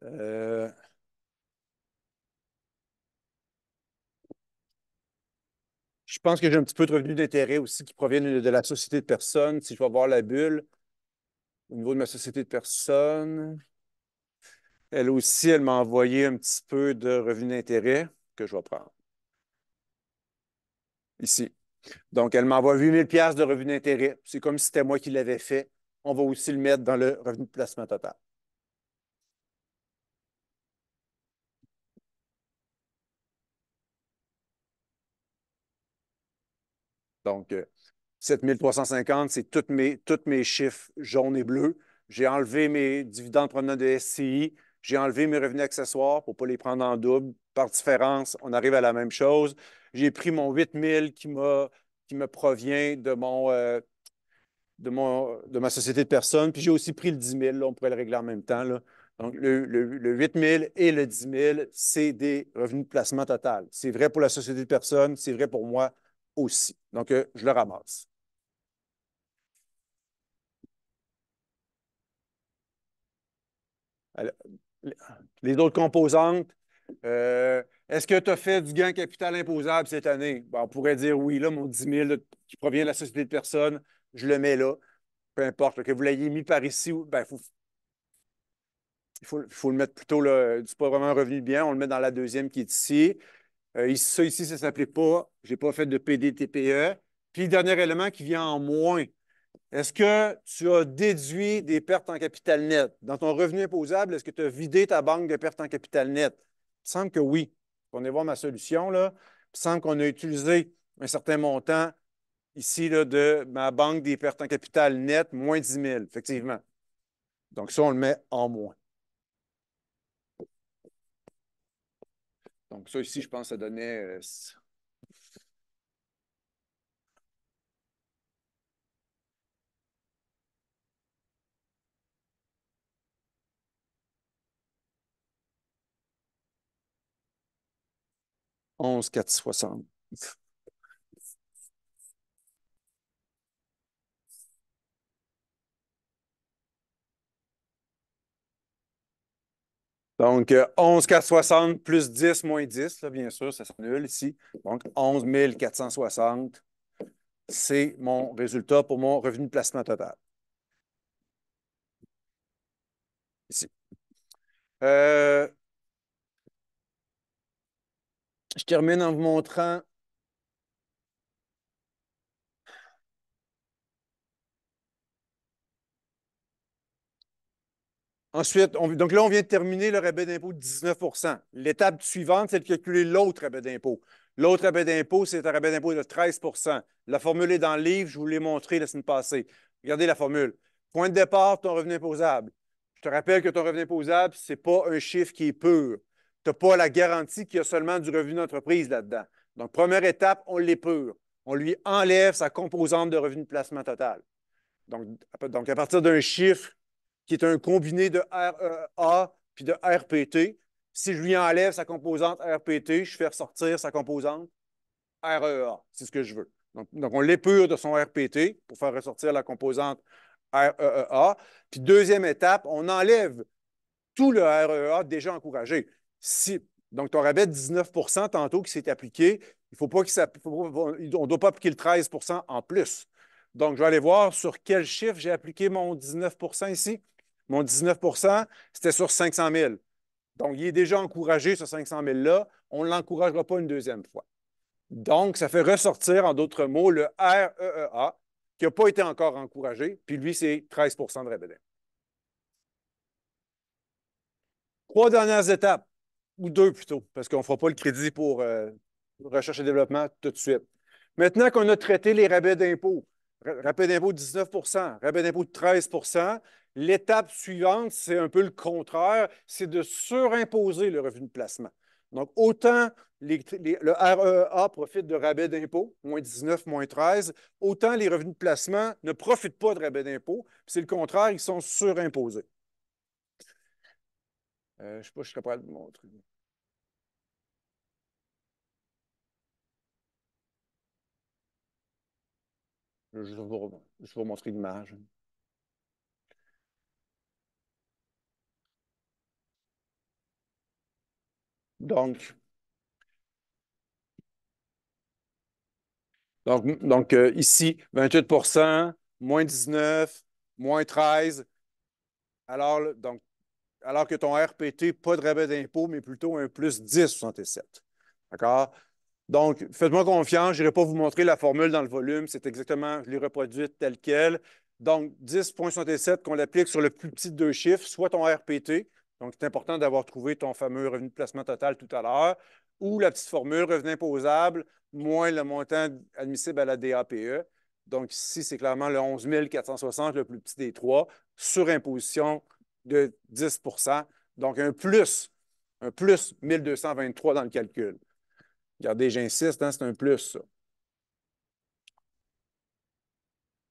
je pense que j'ai un petit peu de revenus d'intérêt aussi qui proviennent de la société de personnes. Si je vais voir la bulle, au niveau de ma société de personnes, elle aussi, elle m'a envoyé un petit peu de revenus d'intérêt que je vais prendre. Ici. Donc, elle m'envoie 8 000 $ de revenus d'intérêt. C'est comme si c'était moi qui l'avais fait. On va aussi le mettre dans le revenu de placement total. Donc, 7 350, c'est tous mes chiffres jaunes et bleus. J'ai enlevé mes dividendes provenant de SCI. J'ai enlevé mes revenus accessoires pour ne pas les prendre en double. Par différence, on arrive à la même chose. J'ai pris mon 8 000 qui me provient de ma société de personnes. Puis j'ai aussi pris le 10 000. Là, on pourrait le régler en même temps. Là. Donc, le 8 000 et le 10 000, c'est des revenus de placement total. C'est vrai pour la société de personnes, c'est vrai pour moi aussi. Donc, je le ramasse. Alors, les autres composantes, est-ce que tu as fait du gain capital imposable cette année? Ben, on pourrait dire oui, là, mon 10 000 là, qui provient de la société de personnes, je le mets là. Peu importe, là, que vous l'ayez mis par ici, ben, il faut le mettre plutôt, là, c'est pas vraiment un revenu de bien, on le met dans la deuxième qui est ici. Ça ici, ça ne s'appelait pas, je n'ai pas fait de PDTPE. Puis, le dernier élément qui vient en moins, est-ce que tu as déduit des pertes en capital net? Dans ton revenu imposable, est-ce que tu as vidé ta banque de pertes en capital net? Il me semble que oui. On va voir ma solution, là. Il me semble qu'on a utilisé un certain montant ici là, de ma banque des pertes en capital net, moins 10 000, effectivement. Donc, ça, on le met en moins. Donc, ça ici, je pense que ça donnait 11 460. Donc, 11 460 plus 10 moins 10, là, bien sûr, ça s'annule ici. Donc, 11 460, c'est mon résultat pour mon revenu de placement total. Ici. Euh, je termine en vous montrant. Ensuite, donc là, on vient de terminer le rabais d'impôt de 19 %. L'étape suivante, c'est de calculer l'autre rabais d'impôt. L'autre rabais d'impôt, c'est un rabais d'impôt de 13 %. La formule est dans le livre, je vous l'ai montré la semaine passée. Regardez la formule. Point de départ, ton revenu imposable. Je te rappelle que ton revenu imposable, ce n'est pas un chiffre qui est pur. Tu n'as pas la garantie qu'il y a seulement du revenu d'entreprise là-dedans. Donc, première étape, on l'épure. On lui enlève sa composante de revenu de placement total. Donc à partir d'un chiffre qui est un combiné de REA puis de RPT, si je lui enlève sa composante RPT, je fais ressortir sa composante REA. C'est ce que je veux. Donc on l'épure de son RPT pour faire ressortir la composante REA. Puis deuxième étape, on enlève tout le REA déjà encouragé. Donc, ton rabais de 19 % tantôt qui s'est appliqué, on ne doit pas appliquer le 13 % en plus. Donc, je vais aller voir sur quel chiffre j'ai appliqué mon 19 % ici. Mon 19 %, c'était sur 500 000. Donc, il est déjà encouragé, ce 500 000-là. On ne l'encouragera pas une deuxième fois. Donc, ça fait ressortir, en d'autres mots, le REEA qui n'a pas été encore encouragé. Puis lui, c'est 13 % de rabais. Trois dernières étapes, ou deux plutôt, parce qu'on ne fera pas le crédit pour recherche et développement tout de suite. Maintenant qu'on a traité les rabais d'impôt, rabais d'impôt de 19 rabais d'impôt de 13 l'étape suivante, c'est un peu le contraire, c'est de surimposer le revenu de placement. Donc, autant le REA profite de rabais d'impôt, moins 19, moins 13, autant les revenus de placement ne profitent pas de rabais d'impôt, c'est le contraire, ils sont surimposés. Je ne sais pas si je serais capable de montrer. Je vais vous montrer l'image. Donc, ici, 28 moins 19, moins 13. Alors que ton RPT, pas de rabais d'impôt, mais plutôt un plus 10,67. D'accord? Donc, faites-moi confiance, je n'irai pas vous montrer la formule dans le volume, c'est exactement, je l'ai reproduite telle quelle. Donc, 10,67 qu'on l'applique sur le plus petit de deux chiffres, soit ton RPT, donc c'est important d'avoir trouvé ton fameux revenu de placement total tout à l'heure, ou la petite formule revenu imposable moins le montant admissible à la DAPE. Donc, ici, c'est clairement le 11 460, le plus petit des trois, sur imposition de 10 %. Donc, un plus 1223 dans le calcul. Regardez, j'insiste, hein, c'est un plus, ça.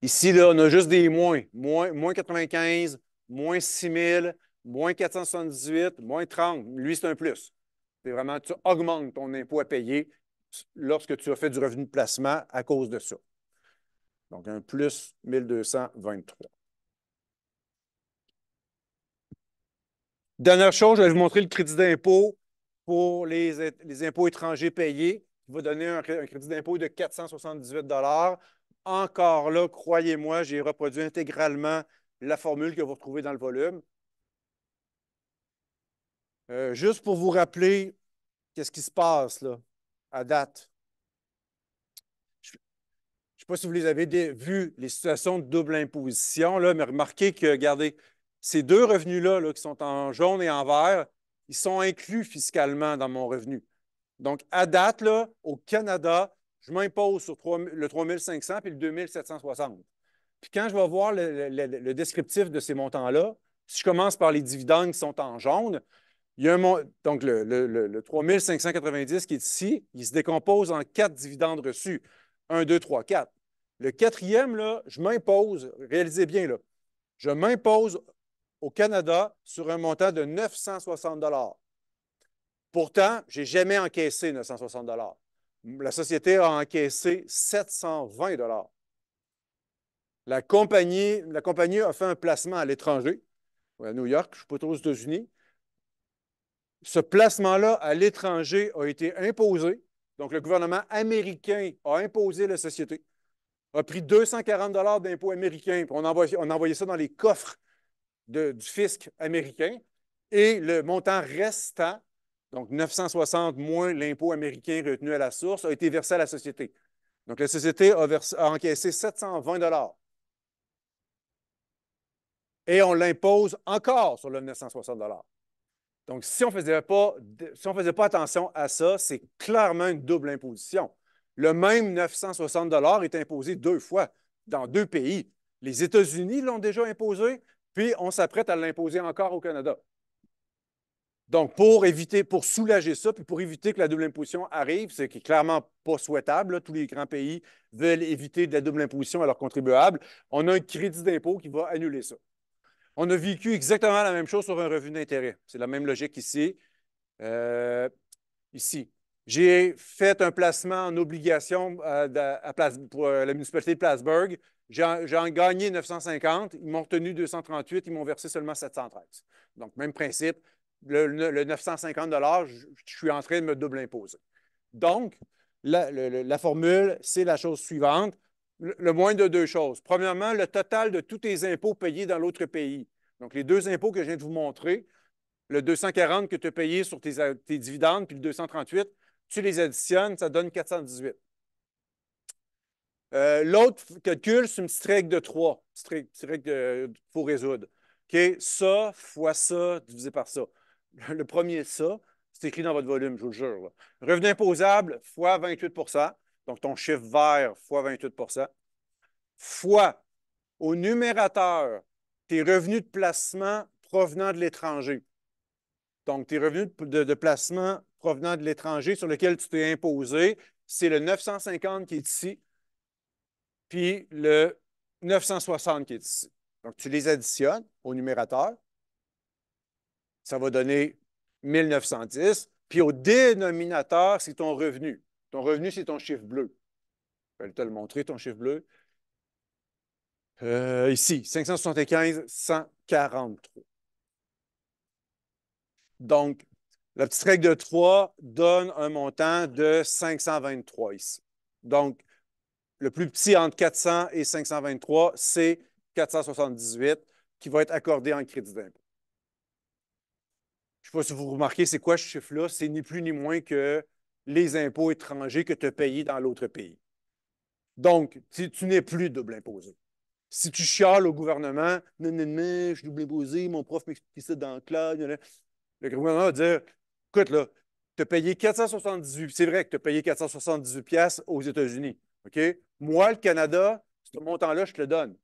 Ici, là, on a juste des moins. Moins 95, moins 6 000, moins 478, moins 30. Lui, c'est un plus. C'est vraiment, tu augmentes ton impôt à payer lorsque tu as fait du revenu de placement à cause de ça. Donc, un plus 1223. Dernière chose, je vais vous montrer le crédit d'impôt pour les impôts étrangers payés, qui va donner un crédit d'impôt de 478 $. Encore là, croyez-moi, j'ai reproduit intégralement la formule que vous retrouvez dans le volume. Juste pour vous rappeler qu'est-ce qui se passe là, à date. Je ne sais pas si vous les avez vues, les situations de double imposition, là, mais remarquez que, regardez, ces deux revenus-là là, qui sont en jaune et en vert, ils sont inclus fiscalement dans mon revenu. Donc, à date, là, au Canada, je m'impose sur le 3500 puis le 2760. Puis quand je vais voir le descriptif de ces montants-là, si je commence par les dividendes qui sont en jaune, il y a donc le 3590 qui est ici, il se décompose en quatre dividendes reçus. Un, 2, 3, 4. Le quatrième, là, je m'impose, réalisez bien, là, je m'impose au Canada sur un montant de 960 Pourtant, je n'ai jamais encaissé 960 La société a encaissé 720 la compagnie a fait un placement à l'étranger, à New York, je ne suis pas trop aux États-Unis. Ce placement-là à l'étranger a été imposé. Donc, le gouvernement américain a imposé la société, a pris 240 d'impôts américains, puis on a envoyé ça dans les coffres du fisc américain. Et le montant restant, donc 960 moins l'impôt américain retenu à la source, a été versé à la société. Donc, la société a encaissé 720 et on l'impose encore sur le 960 Donc, si on ne faisait pas attention à ça, c'est clairement une double imposition. Le même 960 est imposé deux fois dans deux pays. Les États-Unis l'ont déjà imposé, puis on s'apprête à l'imposer encore au Canada. Donc, pour soulager ça, puis pour éviter que la double imposition arrive, ce qui est clairement pas souhaitable, là, tous les grands pays veulent éviter de la double imposition à leurs contribuables, on a un crédit d'impôt qui va annuler ça. On a vécu exactement la même chose sur un revenu d'intérêt. C'est la même logique ici. Ici. J'ai fait un placement en obligation pour la municipalité de Plattsburgh. J'ai gagné 950. Ils m'ont retenu 238. Ils m'ont versé seulement 713. Donc, même principe. Le 950 je suis en train de me double imposer. Donc, la formule, c'est la chose suivante. Le moins de deux choses. Premièrement, le total de tous tes impôts payés dans l'autre pays. Donc, les deux impôts que je viens de vous montrer, le 240 que tu as payé sur tes dividendes, puis le 238, tu les additionnes, ça donne 418. L'autre calcul, c'est une petite règle de 3, petite règle qu'il faut résoudre. OK? Ça fois ça divisé par ça. Le premier, ça, c'est écrit dans votre volume, je vous le jure. Là. Revenu imposable fois 28 donc ton chiffre vert fois 28 fois au numérateur tes revenus de placement provenant de l'étranger. Donc, tes revenus de placement provenant de l'étranger sur lequel tu t'es imposé, c'est le 950 qui est ici, puis le 960 qui est ici. Donc, tu les additionnes au numérateur. Ça va donner 1910. Puis au dénominateur, c'est ton revenu. Ton revenu, c'est ton chiffre bleu. Je vais te le montrer, ton chiffre bleu. Ici, 575 143. Donc, la petite règle de 3 donne un montant de 523 ici. Donc, le plus petit entre 400 et 523, c'est 478 qui va être accordé en crédit d'impôt. Je ne sais pas si vous remarquez, c'est quoi ce chiffre-là? C'est ni plus ni moins que les impôts étrangers que tu as payés dans l'autre pays. Donc, tu n'es plus double imposé. Si tu chiales au gouvernement, non, non, non, je suis double imposé, mon prof m'explique ça dans le cloud, le gouvernement va dire, écoute, là, tu as payé 478, c'est vrai que tu as payé 478 piastres aux États-Unis. OK? Moi, le Canada, ce montant-là, je te le donne.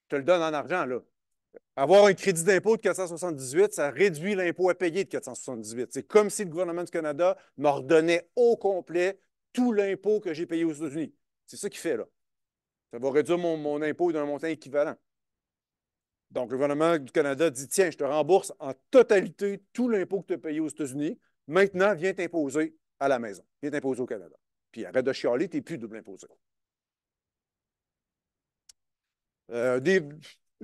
Je te le donne en argent, là. Avoir un crédit d'impôt de 478, ça réduit l'impôt à payer de 478. C'est comme si le gouvernement du Canada me redonnait au complet tout l'impôt que j'ai payé aux États-Unis. C'est ça qu'il fait, là. Ça va réduire mon impôt d'un montant équivalent. Donc, le gouvernement du Canada dit, tiens, je te rembourse en totalité tout l'impôt que tu as payé aux États-Unis. Maintenant, viens t'imposer à la maison. Viens t'imposer au Canada. Puis arrête de chialer, tu n'es plus double imposé.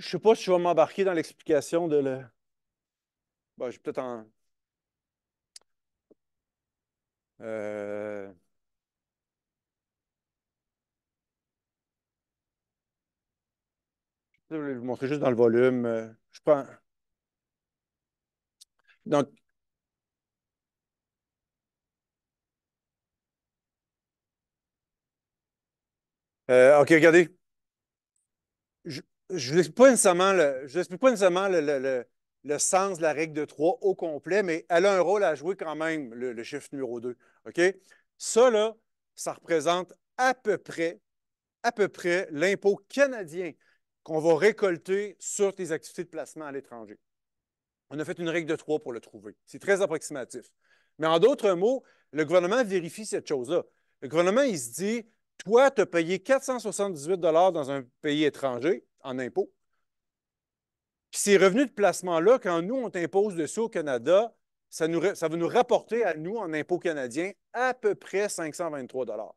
Je ne sais pas si je vais m'embarquer dans l'explication de le. Bon, je vais peut-être en. Euh, Je vais vous montrer juste dans le volume. Je prends. Donc, OK, regardez. Je ne vous explique pas nécessairement le sens de la règle de 3 au complet, mais elle a un rôle à jouer quand même, le chiffre numéro 2. OK? Ça, là, ça représente à peu près l'impôt canadien qu'on va récolter sur tes activités de placement à l'étranger. On a fait une règle de 3 pour le trouver. C'est très approximatif. Mais en d'autres mots, le gouvernement vérifie cette chose-là. Le gouvernement, il se dit, toi, tu as payé 478 dans un pays étranger en impôts. Puis ces revenus de placement-là, quand nous, on t'impose dessus au Canada, ça va nous rapporter à nous, en impôts canadiens, à peu près 523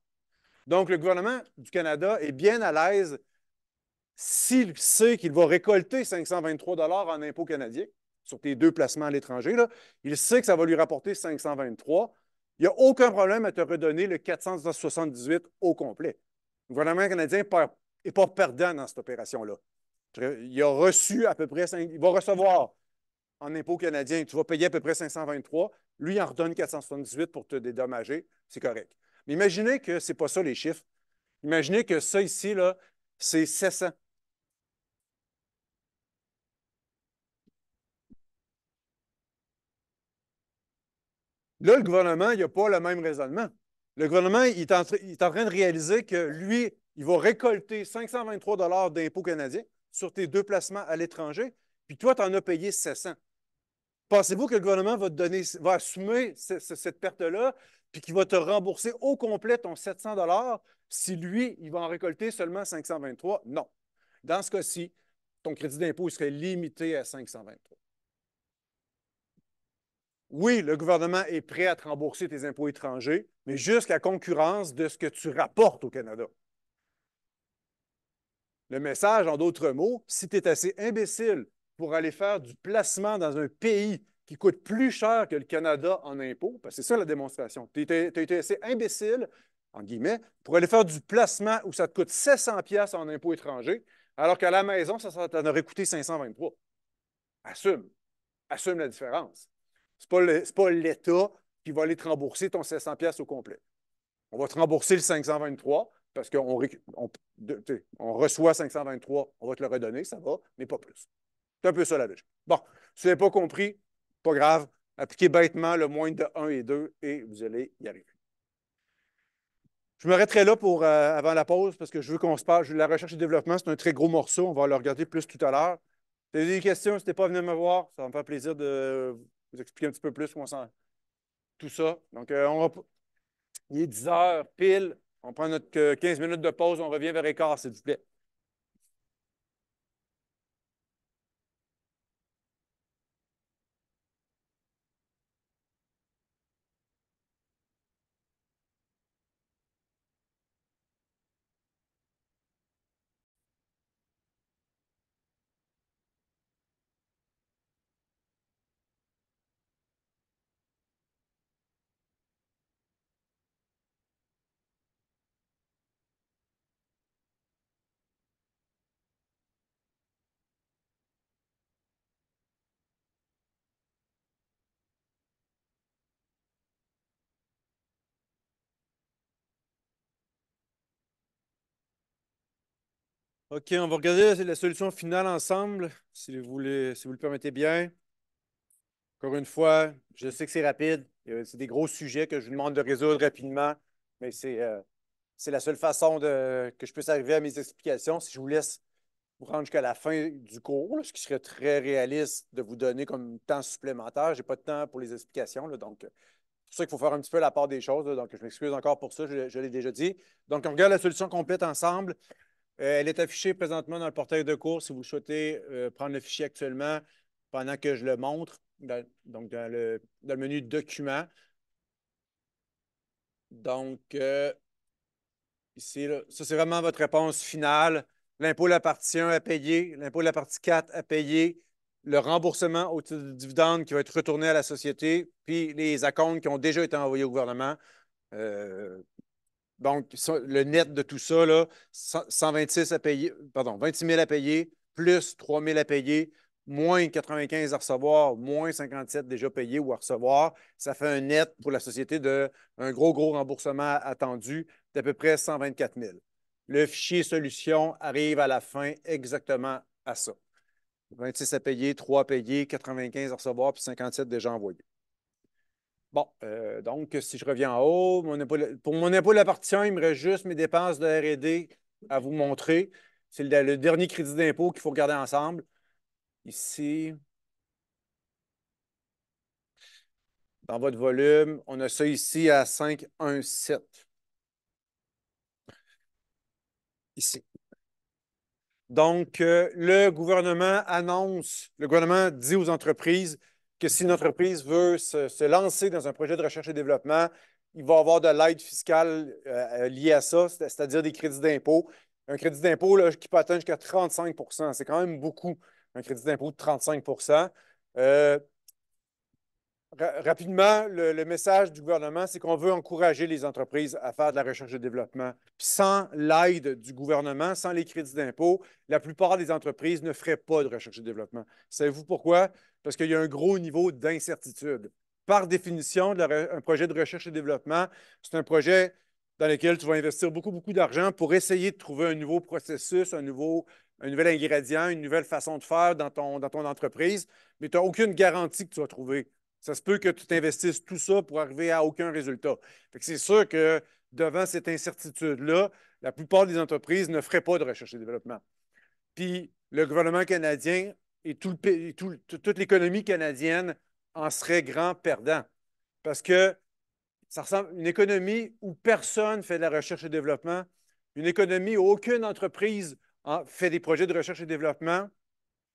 Donc, le gouvernement du Canada est bien à l'aise s'il sait qu'il va récolter 523 en impôts canadiens sur tes deux placements à l'étranger. Là, il sait que ça va lui rapporter 523. Il n'y a aucun problème à te redonner le 478 au complet. Le gouvernement canadien n'est pas perdant dans cette opération-là. Il a reçu à peu près il va recevoir en impôts canadiens, tu vas payer à peu près 523. Lui, il en redonne 478 pour te dédommager. C'est correct. Mais imaginez que ce n'est pas ça les chiffres. Imaginez que ça ici, là, c'est 700. Là, le gouvernement, il n'a pas le même raisonnement. Le gouvernement, il est en train de réaliser que lui, il va récolter 523 d'impôts canadiens sur tes deux placements à l'étranger, puis toi, tu en as payé 700. Pensez-vous que le gouvernement va te donner, va assumer cette perte-là, puis qu'il va te rembourser au complet ton 700 si lui, il va en récolter seulement 523? Non. Dans ce cas-ci, ton crédit d'impôt serait limité à 523. Oui, le gouvernement est prêt à te rembourser tes impôts étrangers, mais jusqu'à concurrence de ce que tu rapportes au Canada. Le message, en d'autres mots, si tu es assez imbécile pour aller faire du placement dans un pays qui coûte plus cher que le Canada en impôts, parce que c'est ça la démonstration, tu as été assez imbécile, en guillemets, pour aller faire du placement où ça te coûte 700$ en impôts étrangers, alors qu'à la maison, ça t'en aurait coûté 523. Assume. Assume la différence. Ce n'est pas l'État qui va aller te rembourser ton 700$ au complet. On va te rembourser le 523 parce on reçoit 523, on va te le redonner, ça va, mais pas plus. C'est un peu ça la logique. Bon, si vous n'avez pas compris, pas grave. Appliquez bêtement le moins de 1 et 2 et vous allez y arriver. Je m'arrêterai là pour avant la pause parce que je veux qu'on se parle. La recherche et développement, c'est un très gros morceau. On va le regarder plus tout à l'heure. Si vous avez des questions, n'hésitez pas à venir me voir. Ça va me faire plaisir de vous expliquer un petit peu plus comment ça, tout ça. Donc, il est 10 heures pile. On prend notre 15 minutes de pause. On revient vers écart, s'il vous plaît. OK, on va regarder la solution finale ensemble, si vous le permettez bien. Encore une fois, je sais que c'est rapide. C'est des gros sujets que je vous demande de résoudre rapidement, mais c'est la seule façon que je puisse arriver à mes explications. Si je vous laisse vous rendre jusqu'à la fin du cours, là, ce qui serait très réaliste de vous donner comme temps supplémentaire. Je n'ai pas de temps pour les explications, là, donc c'est pour ça qu'il faut faire un petit peu la part des choses. Là, donc, je m'excuse encore pour ça, je l'ai déjà dit. Donc, on regarde la solution complète ensemble. Elle est affichée présentement dans le portail de cours si vous souhaitez prendre le fichier actuellement pendant que je le montre, donc dans le menu Documents. Donc, ici, là, ça, c'est vraiment votre réponse finale. L'impôt de la partie 1 à payer, l'impôt de la partie 4 à payer, le remboursement au titre de dividende qui va être retourné à la société, puis les acomptes qui ont déjà été envoyés au gouvernement. Euh, donc, le net de tout ça, là, 126 à payer, pardon, 26 000 à payer, plus 3 000 à payer, moins 95 à recevoir, moins 57 déjà payés ou à recevoir. Ça fait un net pour la société de un gros remboursement attendu d'à peu près 124 000. Le fichier solution arrive à la fin exactement à ça. 26 à payer, 3 à payer, 95 à recevoir, puis 57 déjà envoyés. Bon, donc, si je reviens en haut, pour mon impôt de la partie 1, il me reste juste mes dépenses de R&D à vous montrer. C'est le dernier crédit d'impôt qu'il faut regarder ensemble. Ici, dans votre volume, on a ça ici à 517. Ici. Donc, le gouvernement dit aux entreprises que si une entreprise veut se lancer dans un projet de recherche et développement, il va avoir de l'aide fiscale liée à ça, c'est-à-dire des crédits d'impôt. Un crédit d'impôt qui peut atteindre jusqu'à 35 %. C'est quand même beaucoup, un crédit d'impôt de 35 %. Rapidement, le message du gouvernement, c'est qu'on veut encourager les entreprises à faire de la recherche et développement. Puis sans l'aide du gouvernement, sans les crédits d'impôt, la plupart des entreprises ne feraient pas de recherche et développement. Savez-vous pourquoi? Parce qu'il y a un gros niveau d'incertitude. Par définition, un projet de recherche et développement, c'est un projet dans lequel tu vas investir beaucoup, beaucoup d'argent pour essayer de trouver un nouveau processus, un nouvel ingrédient, une nouvelle façon de faire dans ton entreprise, mais tu n'as aucune garantie que tu vas trouver. Ça se peut que tu t'investisses tout ça pour arriver à aucun résultat. C'est sûr que devant cette incertitude-là, la plupart des entreprises ne feraient pas de recherche et développement. Puis le gouvernement canadien et toute l'économie canadienne en serait grand perdant. Parce que ça ressemble à une économie où personne ne fait de la recherche et développement, une économie où aucune entreprise fait des projets de recherche et développement.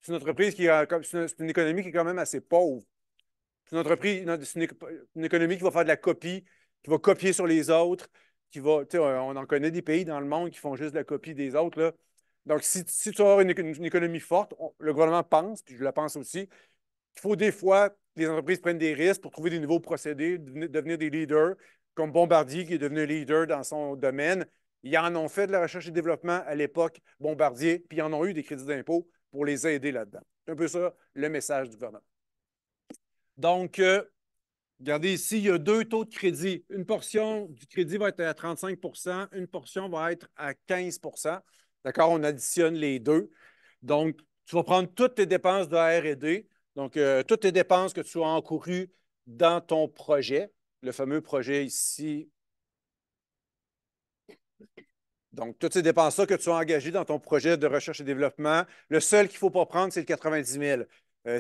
C'est une économie qui est quand même assez pauvre. C'est une entreprise, c'est une économie qui va faire de la copie, qui va copier sur les autres, on en connaît des pays dans le monde qui font juste de la copie des autres, là. Donc, si tu veux avoir une économie forte, le gouvernement pense, puis je le pense aussi, qu'il faut des fois que les entreprises prennent des risques pour trouver des nouveaux procédés, devenir des leaders, comme Bombardier qui est devenu leader dans son domaine. Ils en ont fait de la recherche et développement à l'époque, Bombardier, puis ils en ont eu des crédits d'impôt pour les aider là-dedans. C'est un peu ça le message du gouvernement. Donc, regardez ici, il y a deux taux de crédit. Une portion du crédit va être à 35 %, une portion va être à 15 %. D'accord? On additionne les deux. Donc, tu vas prendre toutes tes dépenses de R&D, donc toutes tes dépenses que tu as encourues dans ton projet, le fameux projet ici. Donc, toutes ces dépenses-là que tu as engagées dans ton projet de recherche et développement, le seul qu'il ne faut pas prendre, c'est le 90 000.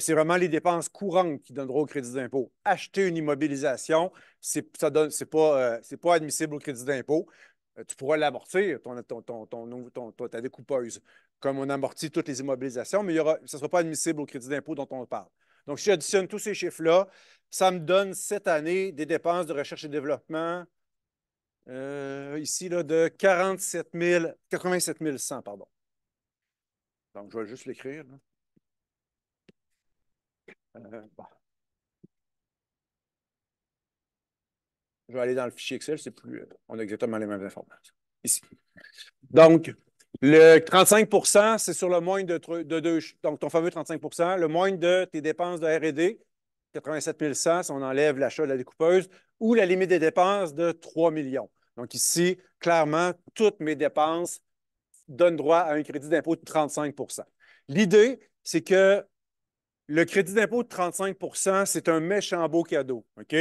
C'est vraiment les dépenses courantes qui donneront au crédit d'impôt. Acheter une immobilisation, ce n'est pas admissible au crédit d'impôt. Tu pourras l'amortir, ta découpeuse, comme on amortit toutes les immobilisations, mais ça ne sera pas admissible au crédit d'impôt dont on parle. Donc, si j'additionne tous ces chiffres-là, ça me donne cette année des dépenses de recherche et développement ici là, de 87 100, pardon. Donc, je vais juste l'écrire. Bon. Je vais aller dans le fichier Excel, c'est plus. On a exactement les mêmes informations. Ici. Donc, le 35 %, c'est sur le moins de deux. Donc, ton fameux 35 %, le moins de tes dépenses de R&D, 87 100, si on enlève l'achat de la découpeuse, ou la limite des dépenses de 3 millions. Donc, ici, clairement, toutes mes dépenses donnent droit à un crédit d'impôt de 35 %. L'idée, c'est que le crédit d'impôt de 35 %, c'est un méchant beau cadeau. OK?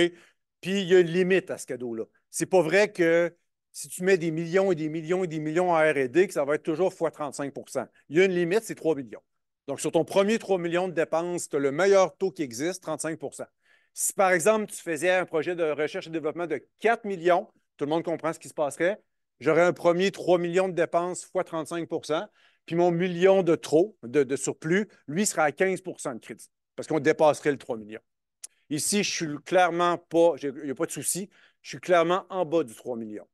Puis il y a une limite à ce cadeau-là. C'est pas vrai que si tu mets des millions et des millions et des millions en R&D, que ça va être toujours fois 35 %. Il y a une limite, c'est 3 millions. Donc, sur ton premier 3 millions de dépenses, tu as le meilleur taux qui existe, 35 %. Si, par exemple, tu faisais un projet de recherche et développement de 4 millions, tout le monde comprend ce qui se passerait, j'aurais un premier 3 millions de dépenses fois 35 %, puis mon million de trop, de surplus, lui, sera à 15 % de crédit, parce qu'on dépasserait le 3 millions. Ici, je suis clairement pas, il n'y a pas de souci, je suis clairement en bas du 3 millions.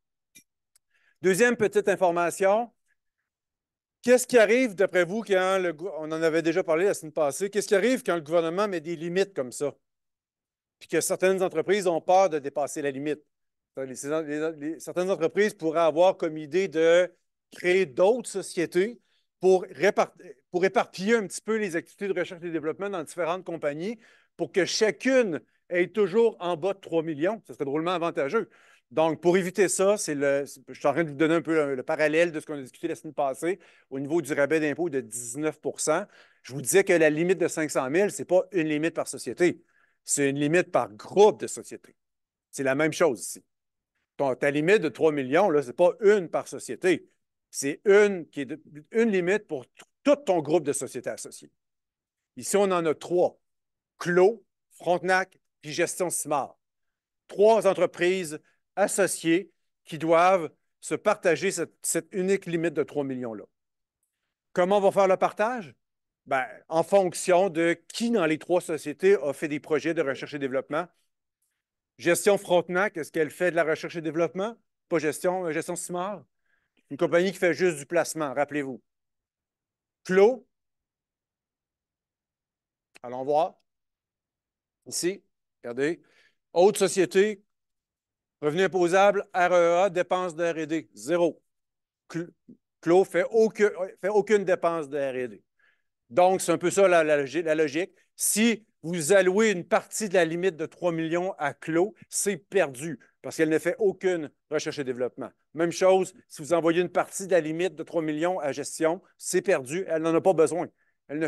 Deuxième petite information, qu'est-ce qui arrive, d'après vous, on en avait déjà parlé la semaine passée, qu'est-ce qui arrive quand le gouvernement met des limites comme ça? Puis que certaines entreprises ont peur de dépasser la limite. Certaines entreprises pourraient avoir comme idée de créer d'autres sociétés pour éparpiller un petit peu les activités de recherche et développement dans différentes compagnies pour que chacune ait toujours en bas de 3 millions. Ce serait drôlement avantageux. Donc, pour éviter ça, je suis en train de vous donner un peu le parallèle de ce qu'on a discuté la semaine passée au niveau du rabais d'impôt de 19. Je vous disais que la limite de 500 000, ce n'est pas une limite par société, c'est une limite par groupe de sociétés. C'est la même chose ici. Ta limite de 3 millions, ce n'est pas une par société. C'est une limite pour tout ton groupe de sociétés associées. Ici, on en a trois. Clos, Frontenac, puis Gestion Simard. Trois entreprises associées qui doivent se partager cette unique limite de 3 millions-là. Comment on va faire le partage? Ben, en fonction de qui dans les trois sociétés a fait des projets de recherche et développement. Gestion Frontenac, est-ce qu'elle fait de la recherche et développement? Pas gestion Simard. Une compagnie qui fait juste du placement, rappelez-vous. Clos, allons voir. Ici, regardez. Autre société, revenu imposable, REA, dépenses de R&D, zéro. Clos ne fait aucune dépense de R&D. Donc, c'est un peu ça la logique. Si vous allouez une partie de la limite de 3 millions à Clos, c'est perdu parce qu'elle ne fait aucune recherche et développement. Même chose, si vous envoyez une partie de la limite de 3 millions à gestion, c'est perdu. Elle n'en a pas besoin. Elle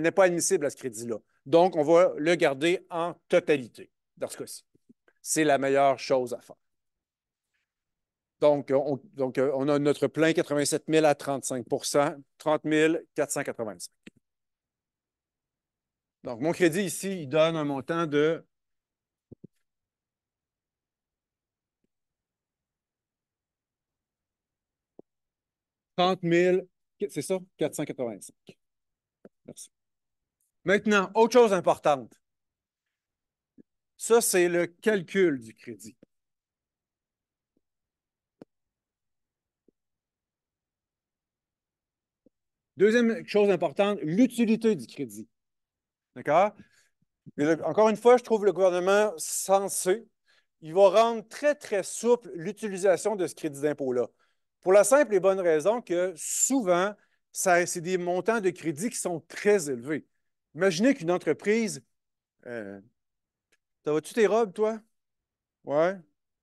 n'est pas admissible à ce crédit-là. Donc, on va le garder en totalité dans ce cas-ci. C'est la meilleure chose à faire. Donc, on a notre plein 87 000 à 35 30 485. Donc, mon crédit ici, il donne un montant de 30 000, c'est ça? 485. Merci. Maintenant, autre chose importante. Ça, c'est le calcul du crédit. Deuxième chose importante, l'utilité du crédit. D'accord? Encore une fois, je trouve le gouvernement sensé. Il va rendre très, très souple l'utilisation de ce crédit d'impôt-là. Pour la simple et bonne raison que souvent, c'est des montants de crédit qui sont très élevés. Imaginez qu'une entreprise. Ça va-tu tes robes, toi? Ouais.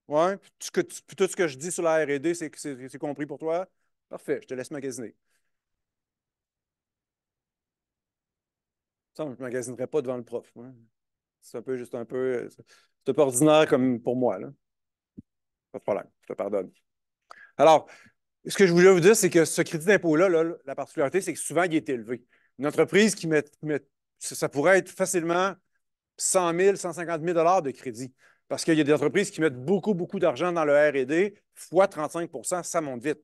Ouais. Puis tout ce que je dis sur la R&D, c'est compris pour toi? Parfait, je te laisse magasiner. Ça, je ne magasinerai pas devant le prof. Ouais. C'est un peu juste un peu. C'est un peu ordinaire comme pour moi, là. Pas de problème, je te pardonne. Alors, ce que je voulais vous dire, c'est que ce crédit d'impôt-là, là, la particularité, c'est que souvent, il est élevé. Une entreprise ça pourrait être facilement 100 000, 150 000 de crédit. Parce qu'il y a des entreprises qui mettent beaucoup, beaucoup d'argent dans le R&D, fois 35 ça monte vite.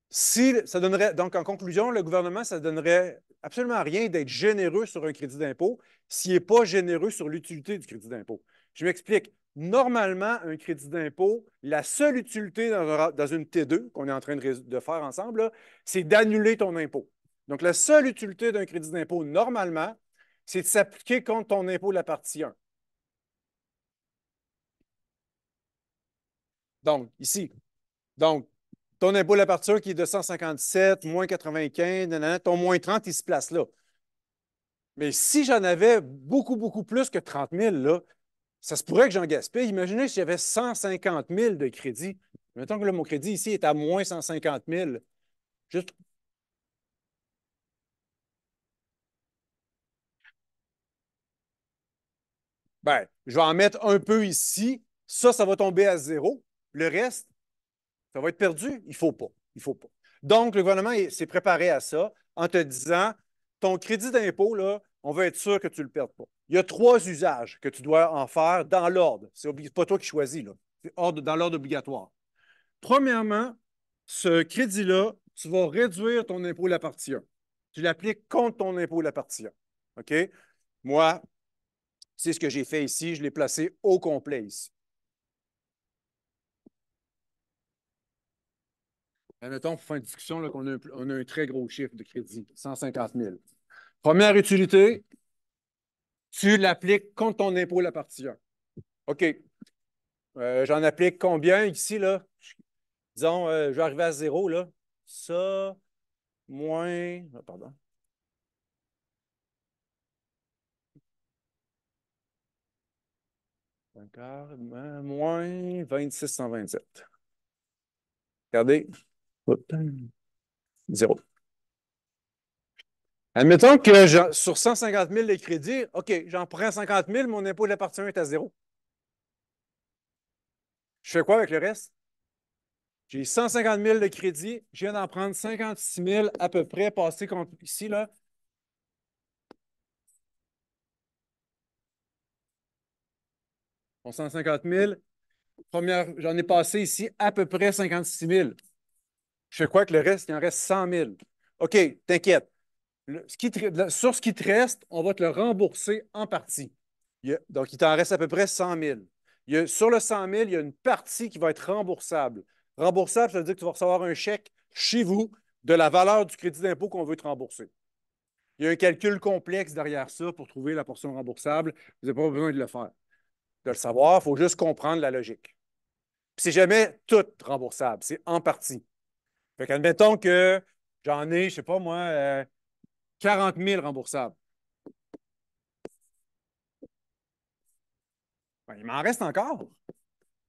Si ça donnerait, donc, en conclusion, le gouvernement, ça ne donnerait absolument rien d'être généreux sur un crédit d'impôt s'il n'est pas généreux sur l'utilité du crédit d'impôt. Je m'explique. Normalement, un crédit d'impôt, la seule utilité dans une T2 qu'on est en train de faire ensemble, c'est d'annuler ton impôt. Donc, la seule utilité d'un crédit d'impôt, normalement, c'est de s'appliquer contre ton impôt de la partie 1. Donc, ici. Donc, ton impôt de la partie 1 qui est de 157, moins 95, nanana, ton moins 30, il se place là. Mais si j'en avais beaucoup, beaucoup plus que 30 000, là, ça se pourrait que j'en gaspille. Imaginez si j'avais 150 000 de crédit. Mettons que là, mon crédit ici est à moins 150 000. Juste, ben, je vais en mettre un peu ici. Ça va tomber à zéro. Le reste, ça va être perdu. Il ne faut pas. Il faut pas. Donc, le gouvernement s'est préparé à ça en te disant, ton crédit d'impôt, là, on va être sûr que tu ne le perds pas. Il y a trois usages que tu dois en faire dans l'ordre. Ce n'est pas toi qui choisis, là. C'est dans l'ordre obligatoire. Premièrement, ce crédit-là, tu vas réduire ton impôt de la partie 1. Tu l'appliques contre ton impôt de la partie 1. OK? Moi, c'est ce que j'ai fait ici. Je l'ai placé au complet ici. Admettons, pour faire une discussion, là, on a un très gros chiffre de crédit, 150 000. Première utilité, tu l'appliques contre ton impôt de la partie 1. OK. J'en applique combien ici, là? Disons, je vais arriver à zéro, là. Ça, moins. Pardon. Un quart, moins 26,127. Regardez. Hop. Zéro. Admettons que sur 150 000 de crédit, OK, j'en prends 50 000, mon impôt de l'appartement est à zéro. Je fais quoi avec le reste? J'ai 150 000 de crédit, je viens d'en prendre 56 000 à peu près, passé ici, là. Bon, 150 000. J'en ai passé ici à peu près 56 000. Je fais quoi avec le reste? Il en reste 100 000. OK, t'inquiète. Sur ce qui te reste, on va te le rembourser en partie. Donc, il t'en reste à peu près 100 000. Sur le 100 000, il y a une partie qui va être remboursable. Remboursable, ça veut dire que tu vas recevoir un chèque chez vous de la valeur du crédit d'impôt qu'on veut te rembourser. Il y a un calcul complexe derrière ça pour trouver la portion remboursable. Vous n'avez pas besoin de le faire. De le savoir, il faut juste comprendre la logique. C'est jamais tout remboursable, c'est en partie. Fait qu'admettons que j'en ai, je ne sais pas moi, 40 000 remboursables. Ben, il m'en reste encore.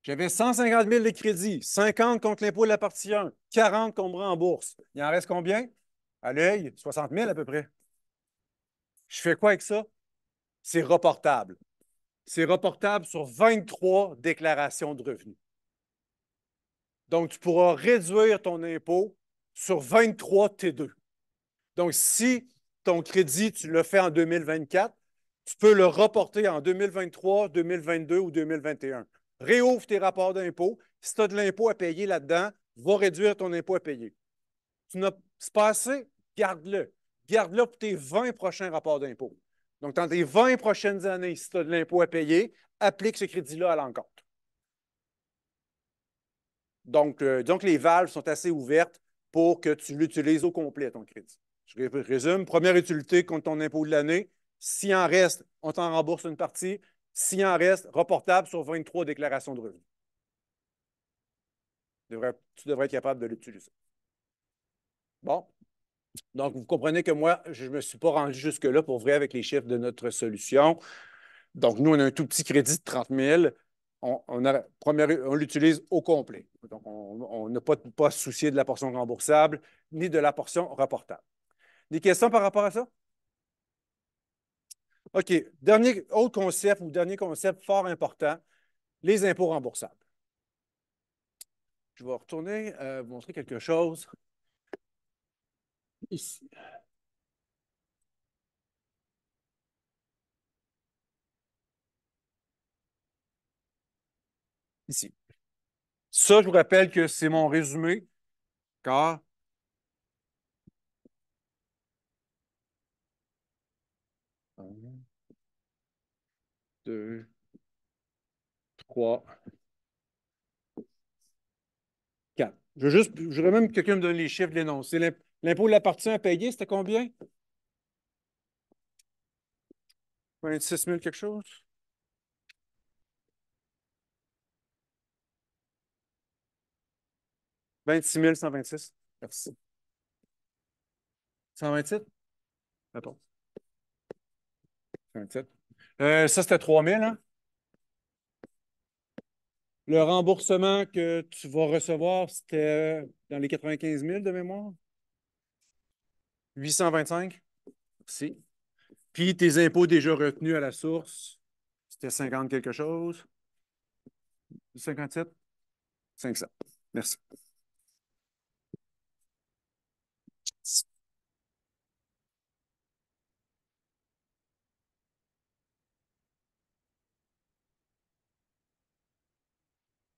J'avais 150 000 de crédit, 50 contre l'impôt de la partie 1, 40 qu'on me rembourse. Il en reste combien? À l'œil, 60 000 à peu près. Je fais quoi avec ça? C'est reportable. C'est reportable sur 23 déclarations de revenus. Donc, tu pourras réduire ton impôt sur 23 T2. Donc, si ton crédit, tu le fais en 2024, tu peux le reporter en 2023, 2022 ou 2021. Réouvre tes rapports d'impôt. Si tu as de l'impôt à payer là-dedans, va réduire ton impôt à payer. Tu n'as pas assez, garde-le. Garde-le pour tes 20 prochains rapports d'impôt. Donc, dans tes 20 prochaines années, si tu as de l'impôt à payer, applique ce crédit-là à l'encontre. Donc, les valves sont assez ouvertes pour que tu l'utilises au complet, ton crédit. Je résume. Première utilité contre ton impôt de l'année. S'il en reste, on t'en rembourse une partie. S'il en reste, reportable sur 23 déclarations de revenus. Tu devrais être capable de l'utiliser. Bon. Donc, vous comprenez que moi, je ne me suis pas rendu jusque-là pour vrai avec les chiffres de notre solution. Donc, nous, on a un tout petit crédit de 30 000. On l'utilise au complet. Donc, on n'a pas à se soucier de la portion remboursable ni de la portion reportable. Des questions par rapport à ça? OK. Dernier concept fort important, les impôts remboursables. Je vais retourner vous montrer quelque chose ici. Ici. Ça, je vous rappelle que c'est mon résumé, car 1, 2, 3, 4. Je voudrais même que quelqu'un me donne les chiffres de l'énoncé. L'impôt de la partie à payer, c'était combien? 26 000 quelque chose? 26 126. Merci. 127? Attends. 127. Ça, c'était 3 000, hein? Le remboursement que tu vas recevoir, c'était dans les 95 000 de mémoire? 825? Merci. Puis tes impôts déjà retenus à la source, c'était 50 quelque chose? 57? 500. Merci.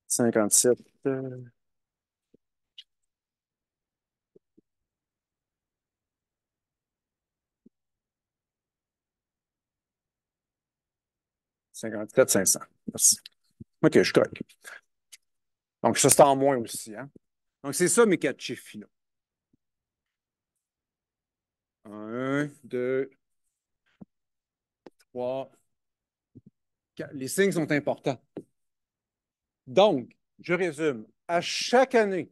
57. 57 500. Merci. OK, je suis correct. Donc, ça, c'est en moins aussi. Hein? Donc, c'est ça mes quatre chiffres finaux. 1, 2, 3, 4. Les signes sont importants. Donc, je résume. À chaque année,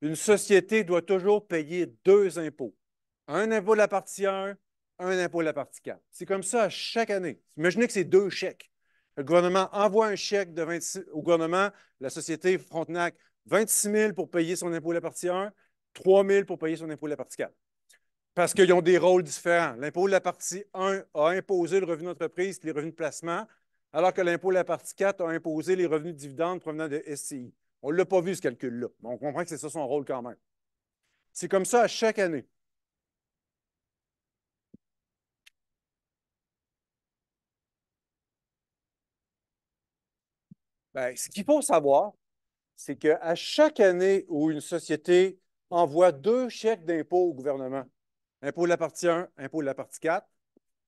une société doit toujours payer deux impôts. Un impôt de la partie 1, un impôt de la partie 4. C'est comme ça à chaque année. Imaginez que c'est deux chèques. Le gouvernement envoie un chèque de 26 au gouvernement, la société Frontenac, 26 000 pour payer son impôt de la partie 1, 3 000 pour payer son impôt de la partie 4. Parce qu'ils ont des rôles différents. L'impôt de la partie 1 a imposé le revenu d'entreprise et les revenus de placement, alors que l'impôt de la partie 4 a imposé les revenus de dividendes provenant de SCI. On ne l'a pas vu, ce calcul-là, mais on comprend que c'est ça son rôle quand même. C'est comme ça à chaque année. Bien, ce qu'il faut savoir, c'est qu'à chaque année où une société envoie deux chèques d'impôt au gouvernement, impôt de la partie 1, impôt de la partie 4,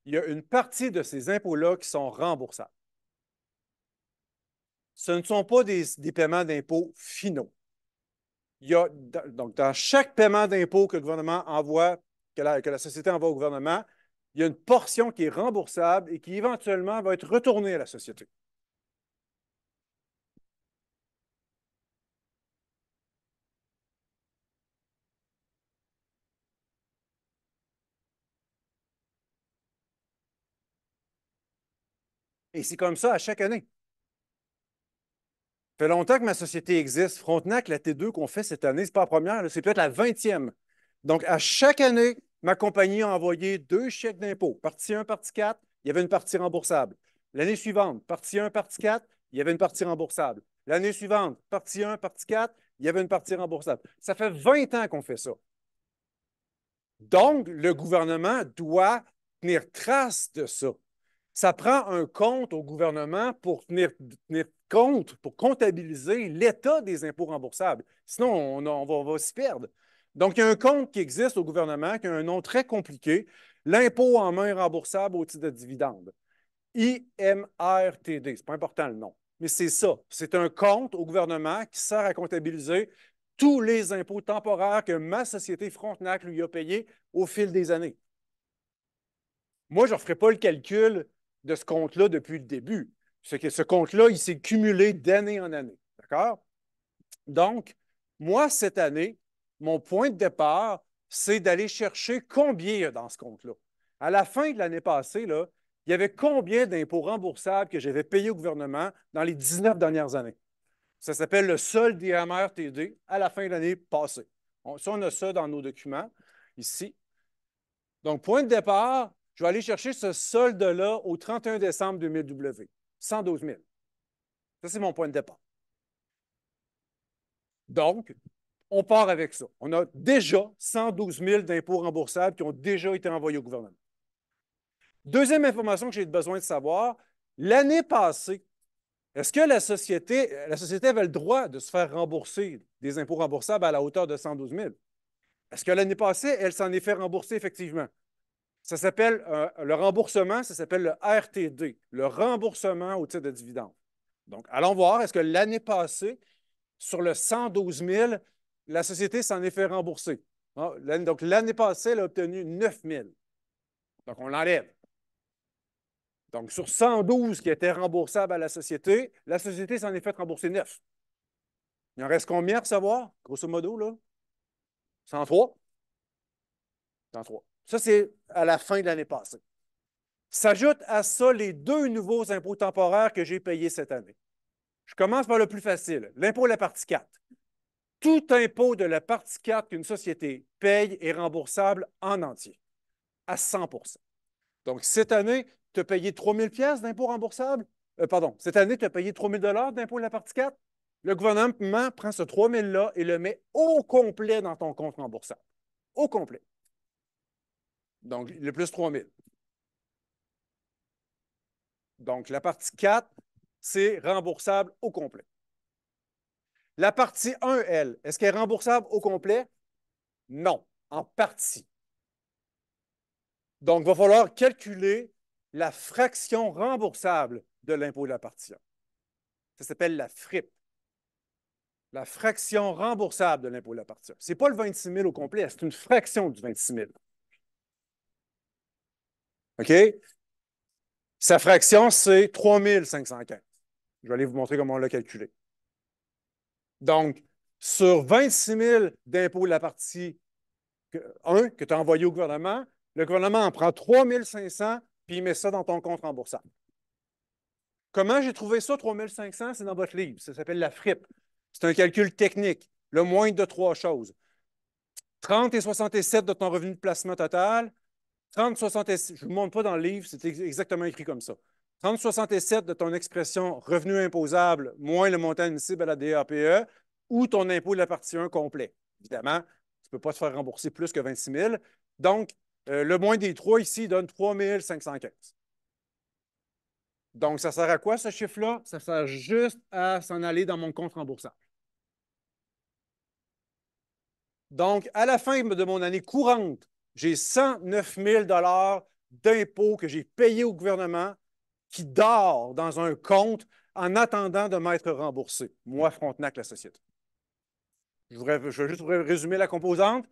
il y a une partie de ces impôts-là qui sont remboursables. Ce ne sont pas des paiements d'impôts finaux. Il y a, donc, dans chaque paiement d'impôt que le gouvernement envoie, que la société envoie au gouvernement, il y a une portion qui est remboursable et qui éventuellement va être retournée à la société. Et c'est comme ça à chaque année. Ça fait longtemps que ma société existe. Frontenac, la T2 qu'on fait cette année, ce n'est pas la première, c'est peut-être la 20e. Donc, à chaque année, ma compagnie a envoyé deux chèques d'impôt. Partie 1, partie 4, il y avait une partie remboursable. L'année suivante, partie 1, partie 4, il y avait une partie remboursable. L'année suivante, partie 1, partie 4, il y avait une partie remboursable. Ça fait 20 ans qu'on fait ça. Donc, le gouvernement doit tenir trace de ça. Ça prend un compte au gouvernement pour tenir compte, pour comptabiliser l'état des impôts remboursables. Sinon, on va s'y perdre. Donc, il y a un compte qui existe au gouvernement qui a un nom très compliqué, l'impôt en main remboursable au titre de dividende. IMRTD, c'est pas important le nom, mais c'est ça. C'est un compte au gouvernement qui sert à comptabiliser tous les impôts temporaires que ma société Frontenac lui a payés au fil des années. Moi, je ne referai pas le calcul de ce compte-là depuis le début. C'est que ce compte-là, il s'est cumulé d'année en année. D'accord? Donc, moi, cette année, mon point de départ, c'est d'aller chercher combien il y a dans ce compte-là. À la fin de l'année passée, là, il y avait combien d'impôts remboursables que j'avais payés au gouvernement dans les 19 dernières années. Ça s'appelle le solde des MRTD à la fin de l'année passée. On a ça dans nos documents ici. Donc, point de départ, je vais aller chercher ce solde-là au 31 décembre 2000W. 112 000. Ça, c'est mon point de départ. Donc, on part avec ça. On a déjà 112 000 d'impôts remboursables qui ont déjà été envoyés au gouvernement. Deuxième information que j'ai besoin de savoir, l'année passée, est-ce que la société avait le droit de se faire rembourser des impôts remboursables à la hauteur de 112 000? Est-ce que l'année passée, elle s'en est fait rembourser effectivement? Ça s'appelle le remboursement, ça s'appelle le RTD, le remboursement au titre de dividende. Donc, allons voir, est-ce que l'année passée, sur le 112 000, la société s'en est fait rembourser? Donc, l'année passée, elle a obtenu 9 000. Donc, on l'enlève. Donc, sur 112 qui étaient remboursables à la société s'en est fait rembourser 9. Il en reste combien à recevoir, grosso modo, là? 103? 103. Ça, c'est à la fin de l'année passée. S'ajoutent à ça les deux nouveaux impôts temporaires que j'ai payés cette année. Je commence par le plus facile, l'impôt de la partie 4. Tout impôt de la partie 4 qu'une société paye est remboursable en entier, à 100 %. Donc, cette année, tu as payé 3 000 d'impôt remboursable. Pardon, cette année, tu as payé 3 000 d'impôt de la partie 4. Le gouvernement prend ce 3 000-là et le met au complet dans ton compte remboursable. Au complet. Donc, le plus 3 000. Donc, la partie 4, c'est remboursable au complet. La partie 1, elle, est-ce qu'elle est remboursable au complet? Non, en partie. Donc, il va falloir calculer la fraction remboursable de l'impôt de la partie 1. Ça s'appelle la FRIP. La fraction remboursable de l'impôt de la partie 1. Ce n'est pas le 26 000 au complet, c'est une fraction du 26 000. OK? Sa fraction, c'est 3 515. Je vais aller vous montrer comment on l'a calculé. Donc, sur 26 000 d'impôt de la partie 1 que tu as envoyé au gouvernement, le gouvernement en prend 3 500 puis il met ça dans ton compte remboursable. Comment j'ai trouvé ça, 3500? C'est dans votre livre. Ça s'appelle la fripe. C'est un calcul technique. Le moindre de trois choses. 30 et 67 de ton revenu de placement total. 30, 67, je ne vous montre pas dans le livre, c'est exactement écrit comme ça. 30, 67 de ton expression revenu imposable moins le montant admissible à la DAPE ou ton impôt de la partie 1 complet. Évidemment, tu ne peux pas te faire rembourser plus que 26 000. Donc, le moins des trois ici donne 3 515. Donc, ça sert à quoi ce chiffre-là? Ça sert juste à s'en aller dans mon compte remboursable. Donc, à la fin de mon année courante, j'ai 109 000 d'impôts que j'ai payés au gouvernement qui dort dans un compte en attendant de m'être remboursé. Moi, Frontenac, la société. Je vais juste résumer la composante.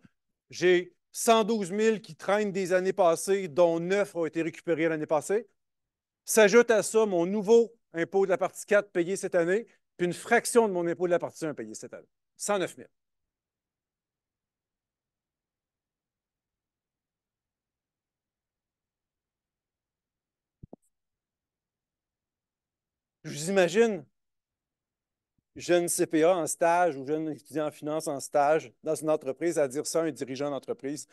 J'ai 112 000 qui traînent des années passées, dont 9 ont été récupérés l'année passée. S'ajoute à ça mon nouveau impôt de la partie 4 payé cette année, puis une fraction de mon impôt de la partie 1 payé cette année. 109 000. Je vous imagine, jeune CPA en stage ou jeune étudiant en finance en stage dans une entreprise à dire ça à un dirigeant d'entreprise.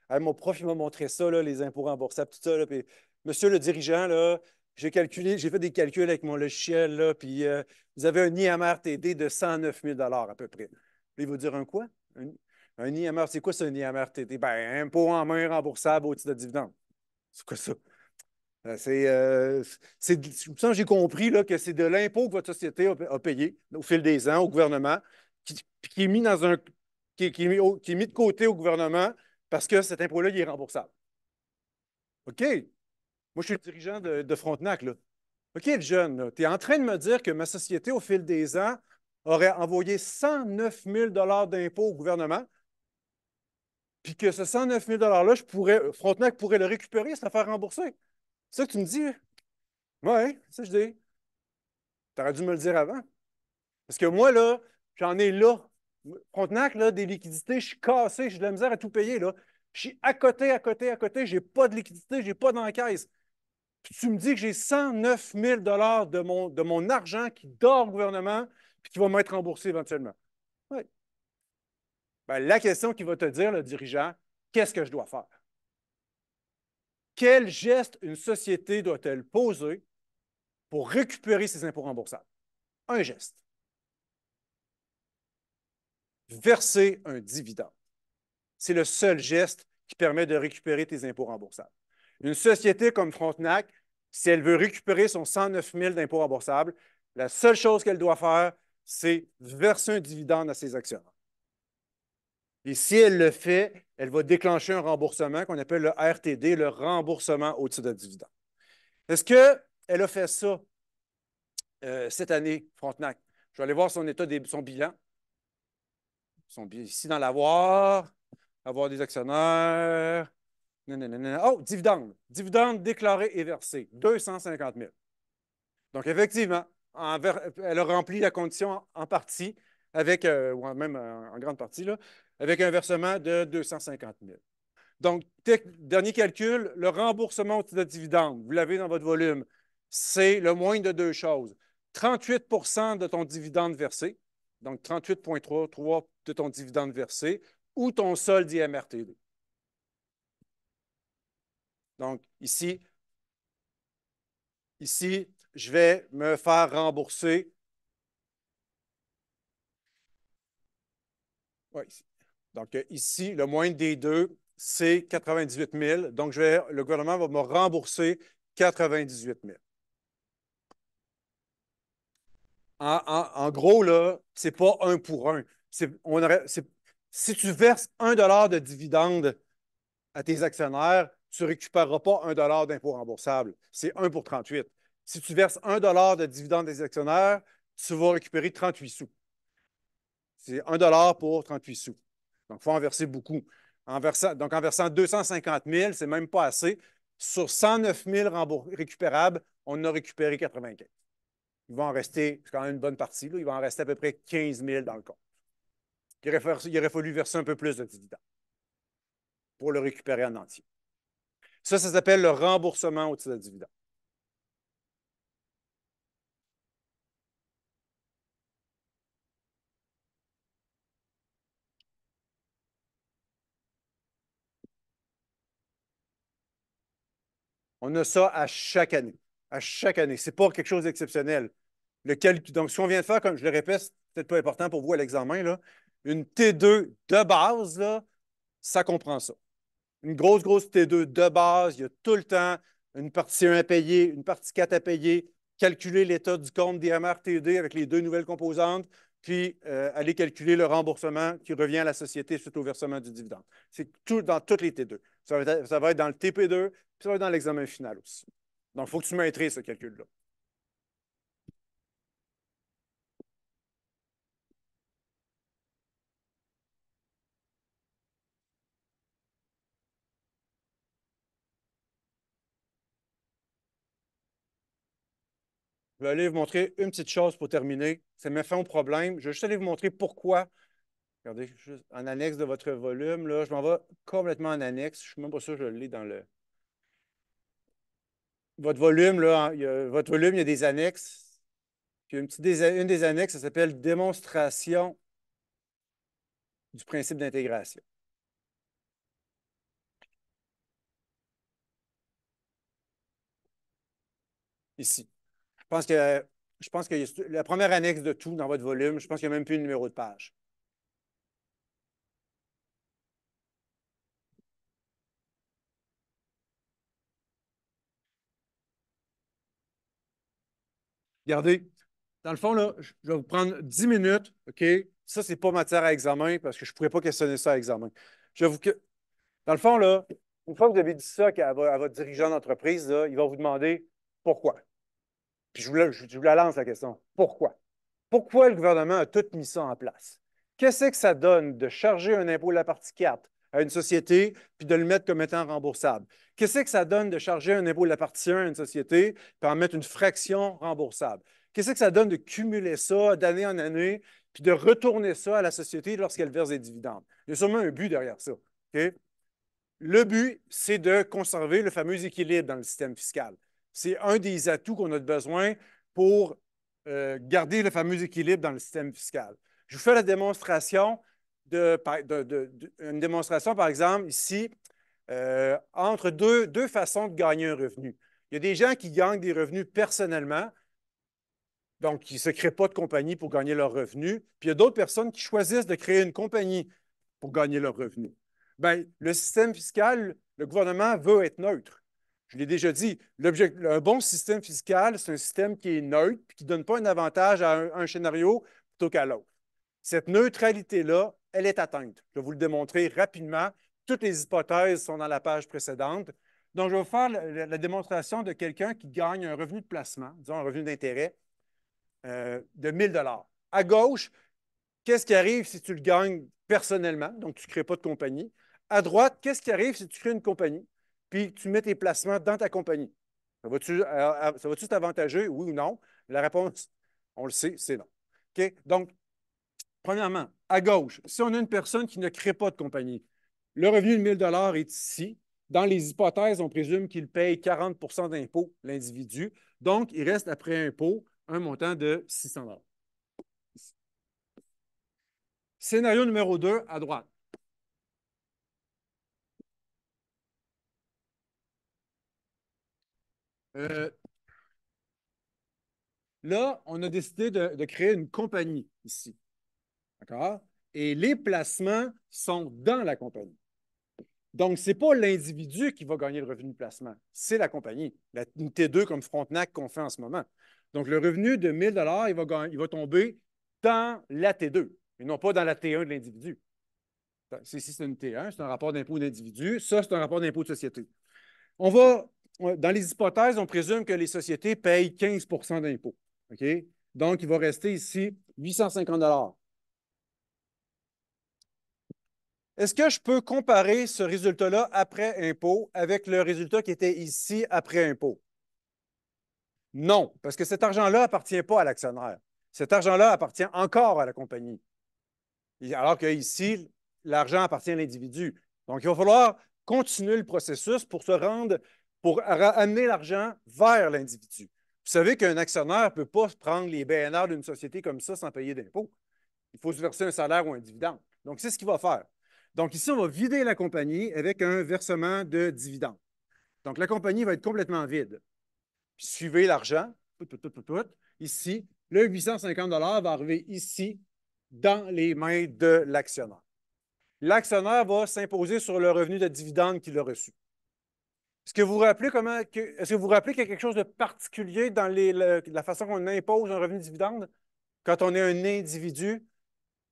Hey, mon prof, il m'a montré ça, là, les impôts remboursables, tout ça. Là, puis, monsieur le dirigeant, là, j'ai calculé, j'ai fait des calculs avec mon logiciel, là, puis vous avez un IMRTD de 109 000 à peu près. Puis, il va dire un quoi? Un IMR, c'est quoi ça, un IMRTD? Ben, impôt en main remboursable au titre de dividende. C'est quoi ça? J'ai compris là, que c'est de l'impôt que votre société a payé au fil des ans au gouvernement, qui est mis dans un, qui est mis de côté au gouvernement parce que cet impôt-là, il est remboursable. OK. Moi, je suis le dirigeant de Frontenac, là. OK, le jeune, tu es en train de me dire que ma société, au fil des ans, aurait envoyé 109 000 d'impôts au gouvernement, puis que ce 109 000 $-là, Frontenac pourrait le récupérer, se le faire rembourser. C'est ça que tu me dis? Oui, ça je dis. Tu aurais dû me le dire avant. Parce que moi, là, j'en ai là. Frontenac, là, des liquidités, je suis cassé, j'ai de la misère à tout payer, là. Je suis à côté, à côté, à côté, j'ai pas de liquidité, j'ai pas d'encaisse. Puis tu me dis que j'ai 109 000 de mon argent qui dort au gouvernement puis qui va m'être remboursé éventuellement. Oui. Ben, la question qu'il va te dire, le dirigeant, qu'est-ce que je dois faire? Quel geste une société doit-elle poser pour récupérer ses impôts remboursables? Un geste. Verser un dividende. C'est le seul geste qui permet de récupérer tes impôts remboursables. Une société comme Frontenac, si elle veut récupérer son 109 000 d'impôts remboursables, la seule chose qu'elle doit faire, c'est verser un dividende à ses actionnaires. Et si elle le fait, elle va déclencher un remboursement qu'on appelle le RTD, le remboursement au titre de dividende. Est-ce qu'elle a fait ça cette année, Frontenac? Je vais aller voir son état, son bilan. Ici dans l'avoir, avoir des actionnaires. Oh, dividende. Dividende déclaré et versé, 250 000. Donc, effectivement, elle a rempli la condition en partie, avec, ou même en grande partie, là, avec un versement de 250 000. Donc, dernier calcul, le remboursement au titre de dividende, vous l'avez dans votre volume, c'est le moindre de deux choses. 38 de ton dividende versé, donc 38,33 de ton dividende versé, ou ton solde IMRTD. Donc, ici, je vais me faire rembourser. Ouais, ici. Donc, ici, le moindre des deux, c'est 98 000. Donc, le gouvernement va me rembourser 98 000. En gros, là, c'est pas un pour un. Si tu verses 1 $ de dividende à tes actionnaires, tu ne récupéreras pas 1 $ d'impôt remboursable. C'est 1 pour 38. Si tu verses 1 $ de dividende des actionnaires, tu vas récupérer 38 sous. C'est 1 $ pour 38 sous. Donc, il faut en verser beaucoup. Donc, en versant 250 000, c'est même pas assez. Sur 109 000 récupérables, on en a récupéré 95. Il va en rester, c'est quand même une bonne partie, là, il va en rester à peu près 15 000 dans le compte. Il aurait fallu verser un peu plus de dividendes pour le récupérer en entier. Ça s'appelle le remboursement au titre de dividende. On a ça à chaque année. À chaque année. Ce n'est pas quelque chose d'exceptionnel. Donc, ce qu'on vient de faire, comme je le répète, c'est peut-être pas important pour vous à l'examen, là, une T2 de base, là, ça comprend ça. Une grosse T2 de base, il y a tout le temps une partie 1 à payer, une partie 4 à payer, calculer l'état du compte DMR-TD avec les deux nouvelles composantes, puis aller calculer le remboursement qui revient à la société suite au versement du dividende. C'est tout dans toutes les T2. Ça va être dans le TP2, puis ça va être dans l'examen final aussi. Donc, il faut que tu maîtrises ce calcul-là. Je vais aller vous montrer une petite chose pour terminer. Ça met fin au problème. Je vais juste aller vous montrer pourquoi. Regardez, juste en annexe de votre volume, là, je m'en vais complètement en annexe. Je ne suis même pas sûr que je l'ai dans le. Votre volume, là, votre volume, il y a des annexes. Puis une des annexes, ça s'appelle démonstration du principe d'intégration. Ici. Je pense que la première annexe de tout dans votre volume, je pense qu'il n'y a même plus de numéro de page. Regardez, dans le fond, là, je vais vous prendre 10 minutes, OK? Ça, c'est pas matière à examen parce que je ne pourrais pas questionner ça à examen. Je vais vous... Dans le fond, là, une fois que vous avez dit ça à votre dirigeant d'entreprise, là, il va vous demander pourquoi. Puis je vous la lance la question. Pourquoi? Pourquoi le gouvernement a tout mis ça en place? Qu'est-ce que ça donne de charger un impôt de la partie 4 à une société puis de le mettre comme étant remboursable? Qu'est-ce que ça donne de charger un impôt de la partie 1 à une société puis en mettre une fraction remboursable? Qu'est-ce que ça donne de cumuler ça d'année en année puis de retourner ça à la société lorsqu'elle verse des dividendes? Il y a sûrement un but derrière ça. OK? Le but, c'est de conserver le fameux équilibre dans le système fiscal. C'est un des atouts qu'on a besoin pour garder le fameux équilibre dans le système fiscal. Je vous fais la démonstration une démonstration, par exemple, ici, entre deux façons de gagner un revenu. Il y a des gens qui gagnent des revenus personnellement, donc qui ne se créent pas de compagnie pour gagner leurs revenus, puis il y a d'autres personnes qui choisissent de créer une compagnie pour gagner leurs revenus. Bien, le système fiscal, le gouvernement veut être neutre. Je l'ai déjà dit, un bon système fiscal, c'est un système qui est neutre et qui ne donne pas un avantage à un scénario plutôt qu'à l'autre. Cette neutralité-là, elle est atteinte. Je vais vous le démontrer rapidement. Toutes les hypothèses sont dans la page précédente. Donc, je vais vous faire la démonstration de quelqu'un qui gagne un revenu de placement, disons un revenu d'intérêt de 1 000 $. À gauche, qu'est-ce qui arrive si tu le gagnes personnellement, donc tu ne crées pas de compagnie? À droite, qu'est-ce qui arrive si tu crées une compagnie, puis tu mets tes placements dans ta compagnie? Ça va-tu t'avantager, oui ou non? La réponse, on le sait, c'est non. OK? Donc, premièrement, à gauche, si on a une personne qui ne crée pas de compagnie, le revenu de 1 000 $ est ici. Dans les hypothèses, on présume qu'il paye 40 d'impôt, l'individu. Donc, il reste après impôt un montant de 600 $. Scénario numéro 2, à droite. Euh, Là, on a décidé de créer une compagnie ici. D'accord? Et les placements sont dans la compagnie. Donc, ce n'est pas l'individu qui va gagner le revenu de placement, c'est la compagnie, une T2 comme Frontenac qu'on fait en ce moment. Donc, le revenu de 1 000 $, il va tomber dans la T2 et non pas dans la T1 de l'individu. Ici, c'est une T1, c'est un rapport d'impôt d'individu. Ça, c'est un rapport d'impôt de société. Dans les hypothèses, on présume que les sociétés payent 15 d'impôt. OK? Donc, il va rester ici 850 $. Est-ce que je peux comparer ce résultat-là après impôt avec le résultat qui était ici après impôt? Non, parce que cet argent-là n'appartient pas à l'actionnaire. Cet argent-là appartient encore à la compagnie. Alors qu'ici, l'argent appartient à l'individu. Donc, il va falloir continuer le processus pour amener l'argent vers l'individu. Vous savez qu'un actionnaire ne peut pas prendre les BNR d'une société comme ça sans payer d'impôt. Il faut se verser un salaire ou un dividende. Donc, c'est ce qu'il va faire. Donc, ici, on va vider la compagnie avec un versement de dividende. Donc, la compagnie va être complètement vide. Puis, suivez l'argent, ici, le 850 va arriver ici, dans les mains de l'actionnaire. L'actionnaire va s'imposer sur le revenu de dividende qu'il a reçu. Est-ce que vous vous rappelez est-ce que vous vous rappelez qu'il y a quelque chose de particulier dans la façon qu'on impose un revenu de dividende? Quand on est un individu,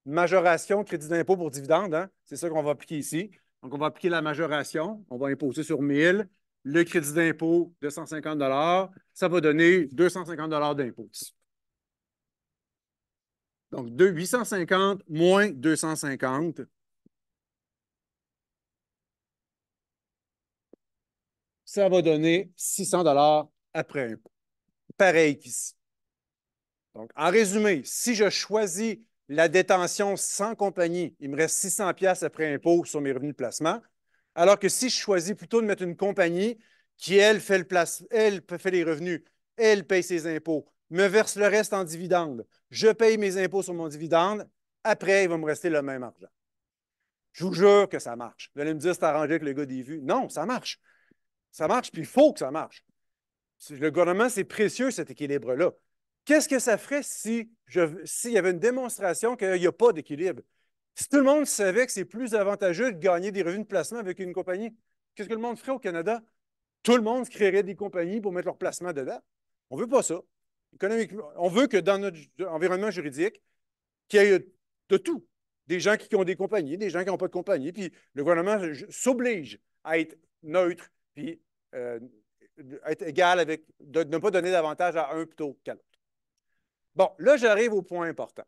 majoration, crédit d'impôt pour dividende, hein? C'est ça qu'on va appliquer ici. Donc, on va appliquer la majoration, on va imposer sur 1000, le crédit d'impôt de 150 ça va donner 250 d'impôt. Donc, 850 moins 250, ça va donner 600 après impôt. Pareil qu'ici. Donc, en résumé, si je choisis la détention sans compagnie, il me reste 600 pièces après impôt sur mes revenus de placement, alors que si je choisis plutôt de mettre une compagnie qui, elle, fait les revenus, elle paye ses impôts, me verse le reste en dividende, je paye mes impôts sur mon dividende, après, il va me rester le même argent. Je vous jure que ça marche. Vous allez me dire, c'est arrangé avec le gars des vues. Non, ça marche. Ça marche, puis il faut que ça marche. Le gouvernement, c'est précieux, cet équilibre-là. Qu'est-ce que ça ferait s'il y avait une démonstration qu'il n'y a pas d'équilibre? Si tout le monde savait que c'est plus avantageux de gagner des revenus de placement avec une compagnie, qu'est-ce que le monde ferait au Canada? Tout le monde créerait des compagnies pour mettre leur placement dedans. On ne veut pas ça. Économiquement, on veut que dans notre environnement juridique, qu'il y ait de tout. Des gens qui ont des compagnies, des gens qui n'ont pas de compagnie. Puis le gouvernement s'oblige à être neutre, puis être égal avec, de ne pas donner d'avantage à un plutôt qu'à l'autre. Bon, là, j'arrive au point important.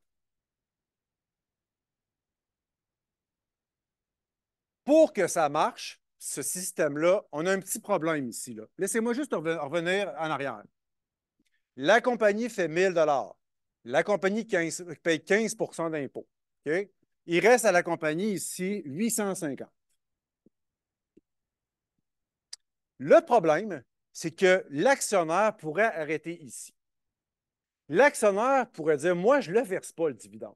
Pour que ça marche, ce système-là, on a un petit problème ici. Là. Laissez-moi juste revenir en arrière. La compagnie fait 1000 $. La compagnie paye 15 d'impôt. Okay? Il reste à la compagnie ici 850. Le problème, c'est que l'actionnaire pourrait arrêter ici. L'actionnaire pourrait dire, moi, je ne le verse pas, le dividende.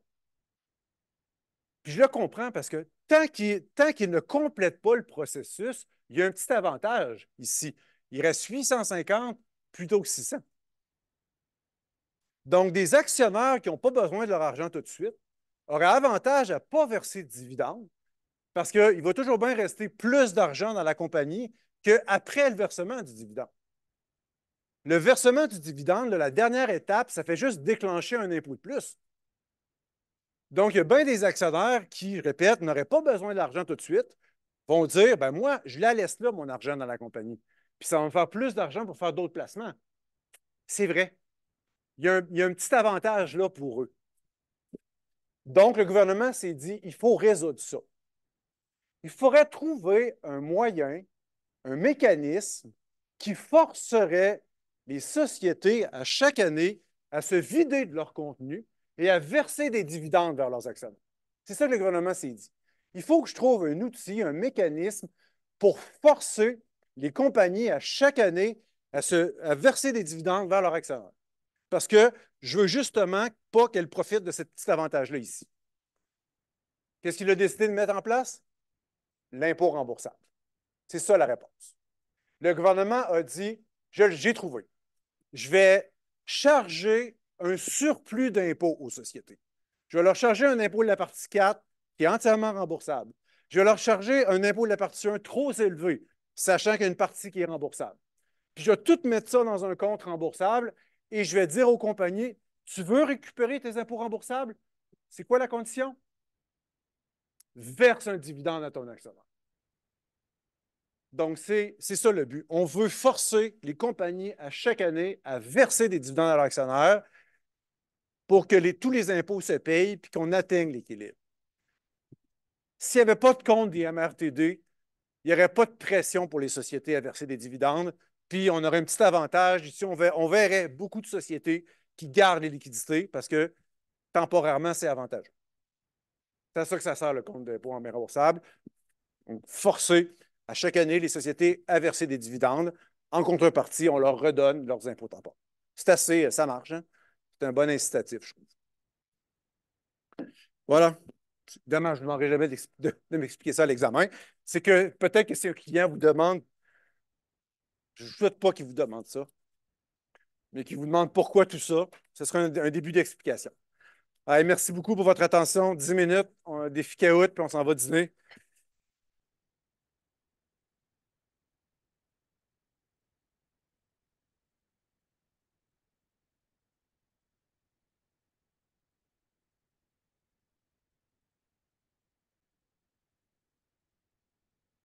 Puis je le comprends parce que tant qu'il ne complète pas le processus, il y a un petit avantage ici. Il reste 850 plutôt que 600. Donc, des actionnaires qui n'ont pas besoin de leur argent tout de suite auraient avantage à ne pas verser de dividende parce qu'il va toujours bien rester plus d'argent dans la compagnie qu'après le versement du dividende. Le versement du dividende, la dernière étape, ça fait juste déclencher un impôt de plus. Donc, il y a bien des actionnaires qui, je répète, n'auraient pas besoin d'argent tout de suite, vont dire, ben moi, je la laisse là, mon argent dans la compagnie. Puis ça va me faire plus d'argent pour faire d'autres placements. C'est vrai. Il y a un petit avantage là pour eux. Donc, le gouvernement s'est dit, il faut résoudre ça. Il faudrait trouver un moyen, un mécanisme qui forcerait les sociétés à chaque année à se vider de leur contenu et à verser des dividendes vers leurs actionnaires. C'est ça que le gouvernement s'est dit. Il faut que je trouve un outil, un mécanisme pour forcer les compagnies à chaque année à verser des dividendes vers leurs actionnaires. Parce que je veux justement pas qu'elles profitent de ce petit avantage-là ici. Qu'est-ce qu'il a décidé de mettre en place? L'impôt remboursable. C'est ça la réponse. Le gouvernement a dit, j'ai trouvé. Je vais charger un surplus d'impôts aux sociétés. Je vais leur charger un impôt de la partie 4 qui est entièrement remboursable. Je vais leur charger un impôt de la partie 1 trop élevé, sachant qu'il y a une partie qui est remboursable. Puis je vais tout mettre ça dans un compte remboursable et je vais dire aux compagnies, tu veux récupérer tes impôts remboursables? C'est quoi la condition? Verse un dividende à ton actionnaire. Donc, c'est ça le but. On veut forcer les compagnies à chaque année à verser des dividendes à leurs actionnaires pour que tous les impôts se payent et qu'on atteigne l'équilibre. S'il n'y avait pas de compte des MRTD, il n'y aurait pas de pression pour les sociétés à verser des dividendes, puis on aurait un petit avantage. Ici, on verrait beaucoup de sociétés qui gardent les liquidités parce que temporairement, c'est avantageux. C'est à ça que ça sert le compte d'impôt en remboursable. Donc, forcer à chaque année les sociétés à verser des dividendes. En contrepartie, on leur redonne leurs impôts temporaires. C'est assez, ça marche. Hein? C'est un bon incitatif, je trouve. Voilà. Dommage, je ne demanderai jamais de m'expliquer ça à l'examen. C'est que peut-être que si un client vous demande Je ne souhaite pas qu'il vous demande ça, mais qu'il vous demande pourquoi tout ça. Ce sera un début d'explication. Allez, merci beaucoup pour votre attention. 10 minutes, on a des défi caout, puis on s'en va dîner.